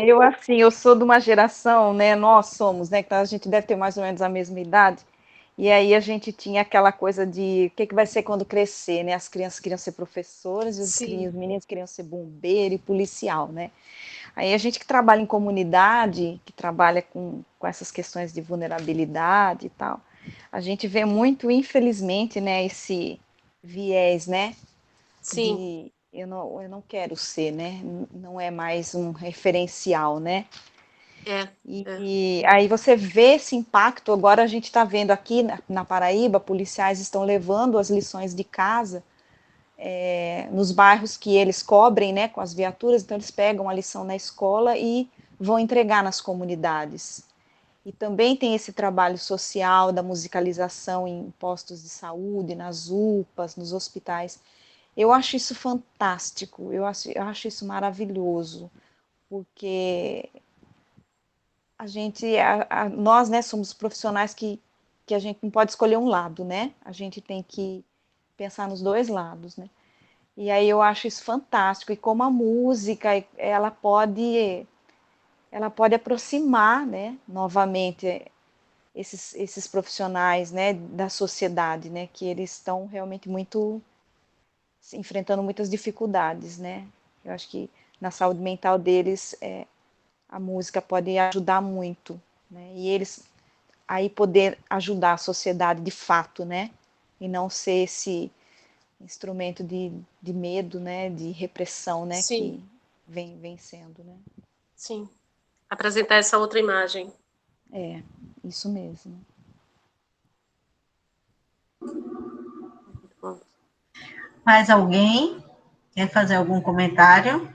[SPEAKER 11] Eu, assim, eu sou de uma geração, né? Nós somos, né? Então a gente deve ter mais ou menos a mesma idade. E aí a gente tinha aquela coisa de o que vai ser quando crescer, né? As crianças queriam ser professoras, os meninos queriam ser bombeiro e policial, né? Aí a gente que trabalha em comunidade, que trabalha com essas questões de vulnerabilidade e tal, a gente vê muito, infelizmente, né, esse viés, né?
[SPEAKER 6] Sim.
[SPEAKER 11] Eu não quero ser, né? Não é mais um referencial, né? E aí você vê esse impacto, agora a gente está vendo aqui na Paraíba, policiais estão levando as lições de casa nos bairros que eles cobrem, né, com as viaturas, então eles pegam a lição na escola e vão entregar nas comunidades. E também tem esse trabalho social da musicalização em postos de saúde, nas UPAs, nos hospitais. Eu acho isso fantástico, eu acho isso maravilhoso, porque nós, né, somos profissionais que a gente não pode escolher um lado, né? A gente tem que pensar nos dois lados, né? E aí eu acho isso fantástico, e como a música, ela pode aproximar, né, novamente esses profissionais, né, da sociedade, né, que eles estão realmente enfrentando muitas dificuldades, né? Eu acho que na saúde mental deles a música pode ajudar muito, né? E eles aí poder ajudar a sociedade de fato, né? E não ser esse instrumento de medo, né? De repressão, né?
[SPEAKER 6] Sim.
[SPEAKER 11] Que vem sendo, né?
[SPEAKER 6] Sim. Apresentar essa outra imagem.
[SPEAKER 11] Isso mesmo.
[SPEAKER 1] Mais alguém quer fazer algum comentário?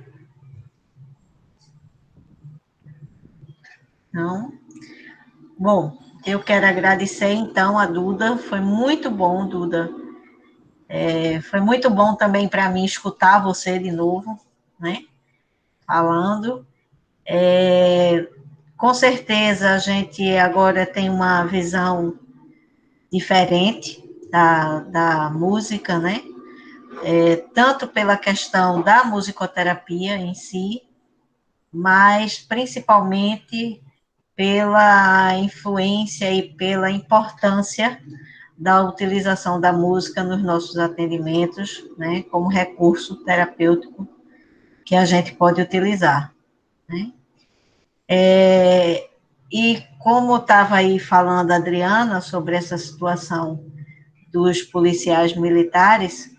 [SPEAKER 1] Não? Bom, eu quero agradecer, então, a Duda. Foi muito bom, Duda. Foi muito bom também para mim escutar você de novo, né? Falando. Com certeza, a gente agora tem uma visão diferente da música, né? Tanto pela questão da musicoterapia em si, mas principalmente pela influência e pela importância da utilização da música nos nossos atendimentos, né, como recurso terapêutico que a gente pode utilizar, né? E como estava aí falando a Adriana sobre essa situação dos policiais militares,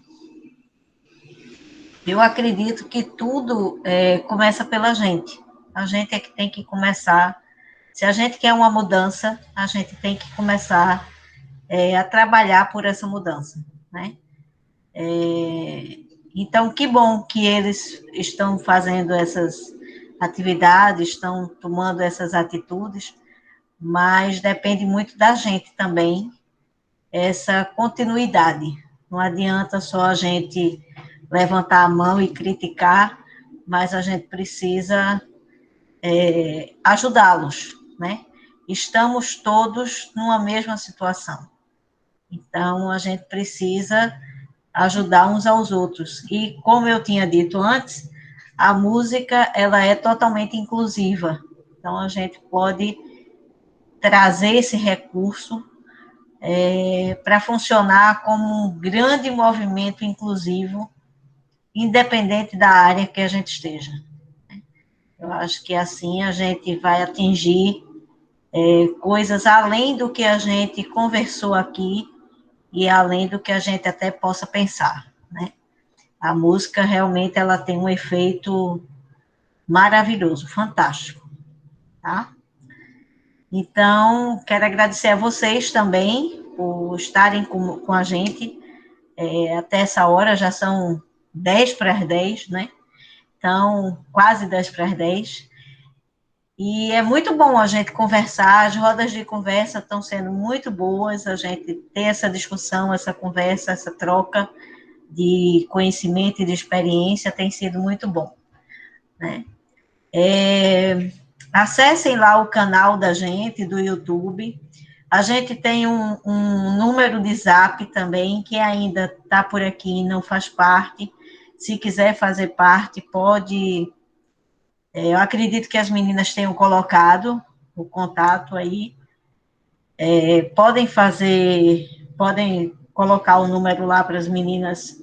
[SPEAKER 1] eu acredito que tudo começa pela gente. A gente é que tem que começar. Se a gente quer uma mudança, a gente tem que começar a trabalhar por essa mudança, né? Então, que bom que eles estão fazendo essas atividades, estão tomando essas atitudes, mas depende muito da gente também, essa continuidade. Não adianta só a gente levantar a mão e criticar, mas a gente precisa ajudá-los, né? Estamos todos numa mesma situação. Então, a gente precisa ajudar uns aos outros. E, como eu tinha dito antes, a música, ela é totalmente inclusiva. Então, a gente pode trazer esse recurso para funcionar como um grande movimento inclusivo, independente da área que a gente esteja. Eu acho que assim a gente vai atingir coisas além do que a gente conversou aqui e além do que a gente até possa pensar, né? A música realmente ela tem um efeito maravilhoso, fantástico, tá? Então, quero agradecer a vocês também por estarem com a gente até essa hora, já são 10 para as 10, né? Então, quase 10 para as 10. E é muito bom a gente conversar, as rodas de conversa estão sendo muito boas, a gente ter essa discussão, essa conversa, essa troca de conhecimento e de experiência tem sido muito bom, né? Acessem lá o canal da gente, do YouTube. A gente tem um número de Zap também, que ainda está por aqui e não faz parte. se quiser fazer parte, pode. Eu acredito que as meninas tenham colocado o contato aí. Podem colocar o número lá para as meninas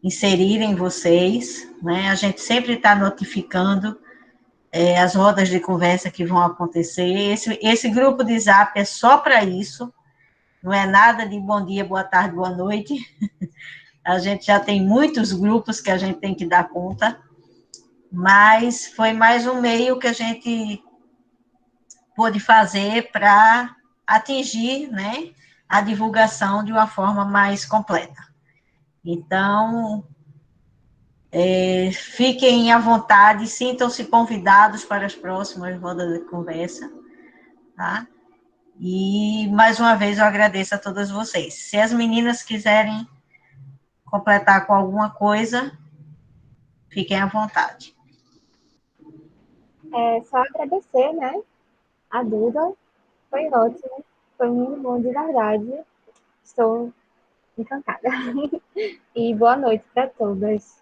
[SPEAKER 1] inserirem vocês, né? A gente sempre está notificando as rodas de conversa que vão acontecer. Esse grupo de Zap é só para isso, não é nada de bom dia, boa tarde, boa noite. A gente já tem muitos grupos que a gente tem que dar conta, mas foi mais um meio que a gente pôde fazer para atingir, né, a divulgação de uma forma mais completa. Então, fiquem à vontade, sintam-se convidados para as próximas rodas de conversa, tá? E, mais uma vez, eu agradeço a todas vocês. Se as meninas quiserem completar com alguma coisa, fiquem à vontade.
[SPEAKER 4] Só agradecer, né, a Duda. Foi ótimo, foi muito bom de verdade. Estou encantada. E boa noite para todas.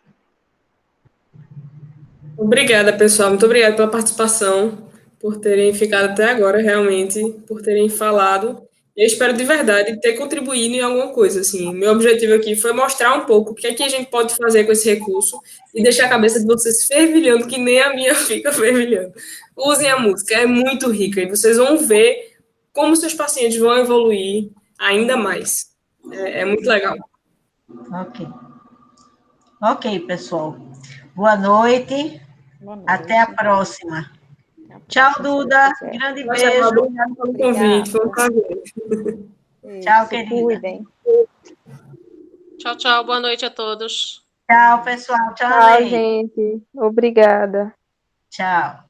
[SPEAKER 2] Obrigada, pessoal. Muito obrigada pela participação, por terem ficado até agora, realmente, por terem falado. Eu espero de verdade ter contribuído em alguma coisa. Assim. Meu objetivo aqui foi mostrar um pouco o que é que a gente pode fazer com esse recurso e deixar a cabeça de vocês fervilhando, que nem a minha fica fervilhando. Usem a música, é muito rica e vocês vão ver como seus pacientes vão evoluir ainda mais. É muito legal.
[SPEAKER 1] Ok, pessoal. Boa noite. Até a próxima. Tchau, Duda. Grande beijo.
[SPEAKER 2] Obrigada pelo convite. Foi um prazer.
[SPEAKER 1] Tchau, querida.
[SPEAKER 6] Tchau, tchau. Boa noite a todos.
[SPEAKER 1] Tchau, pessoal. Tchau,
[SPEAKER 9] Tchau, gente. Obrigada.
[SPEAKER 1] Tchau.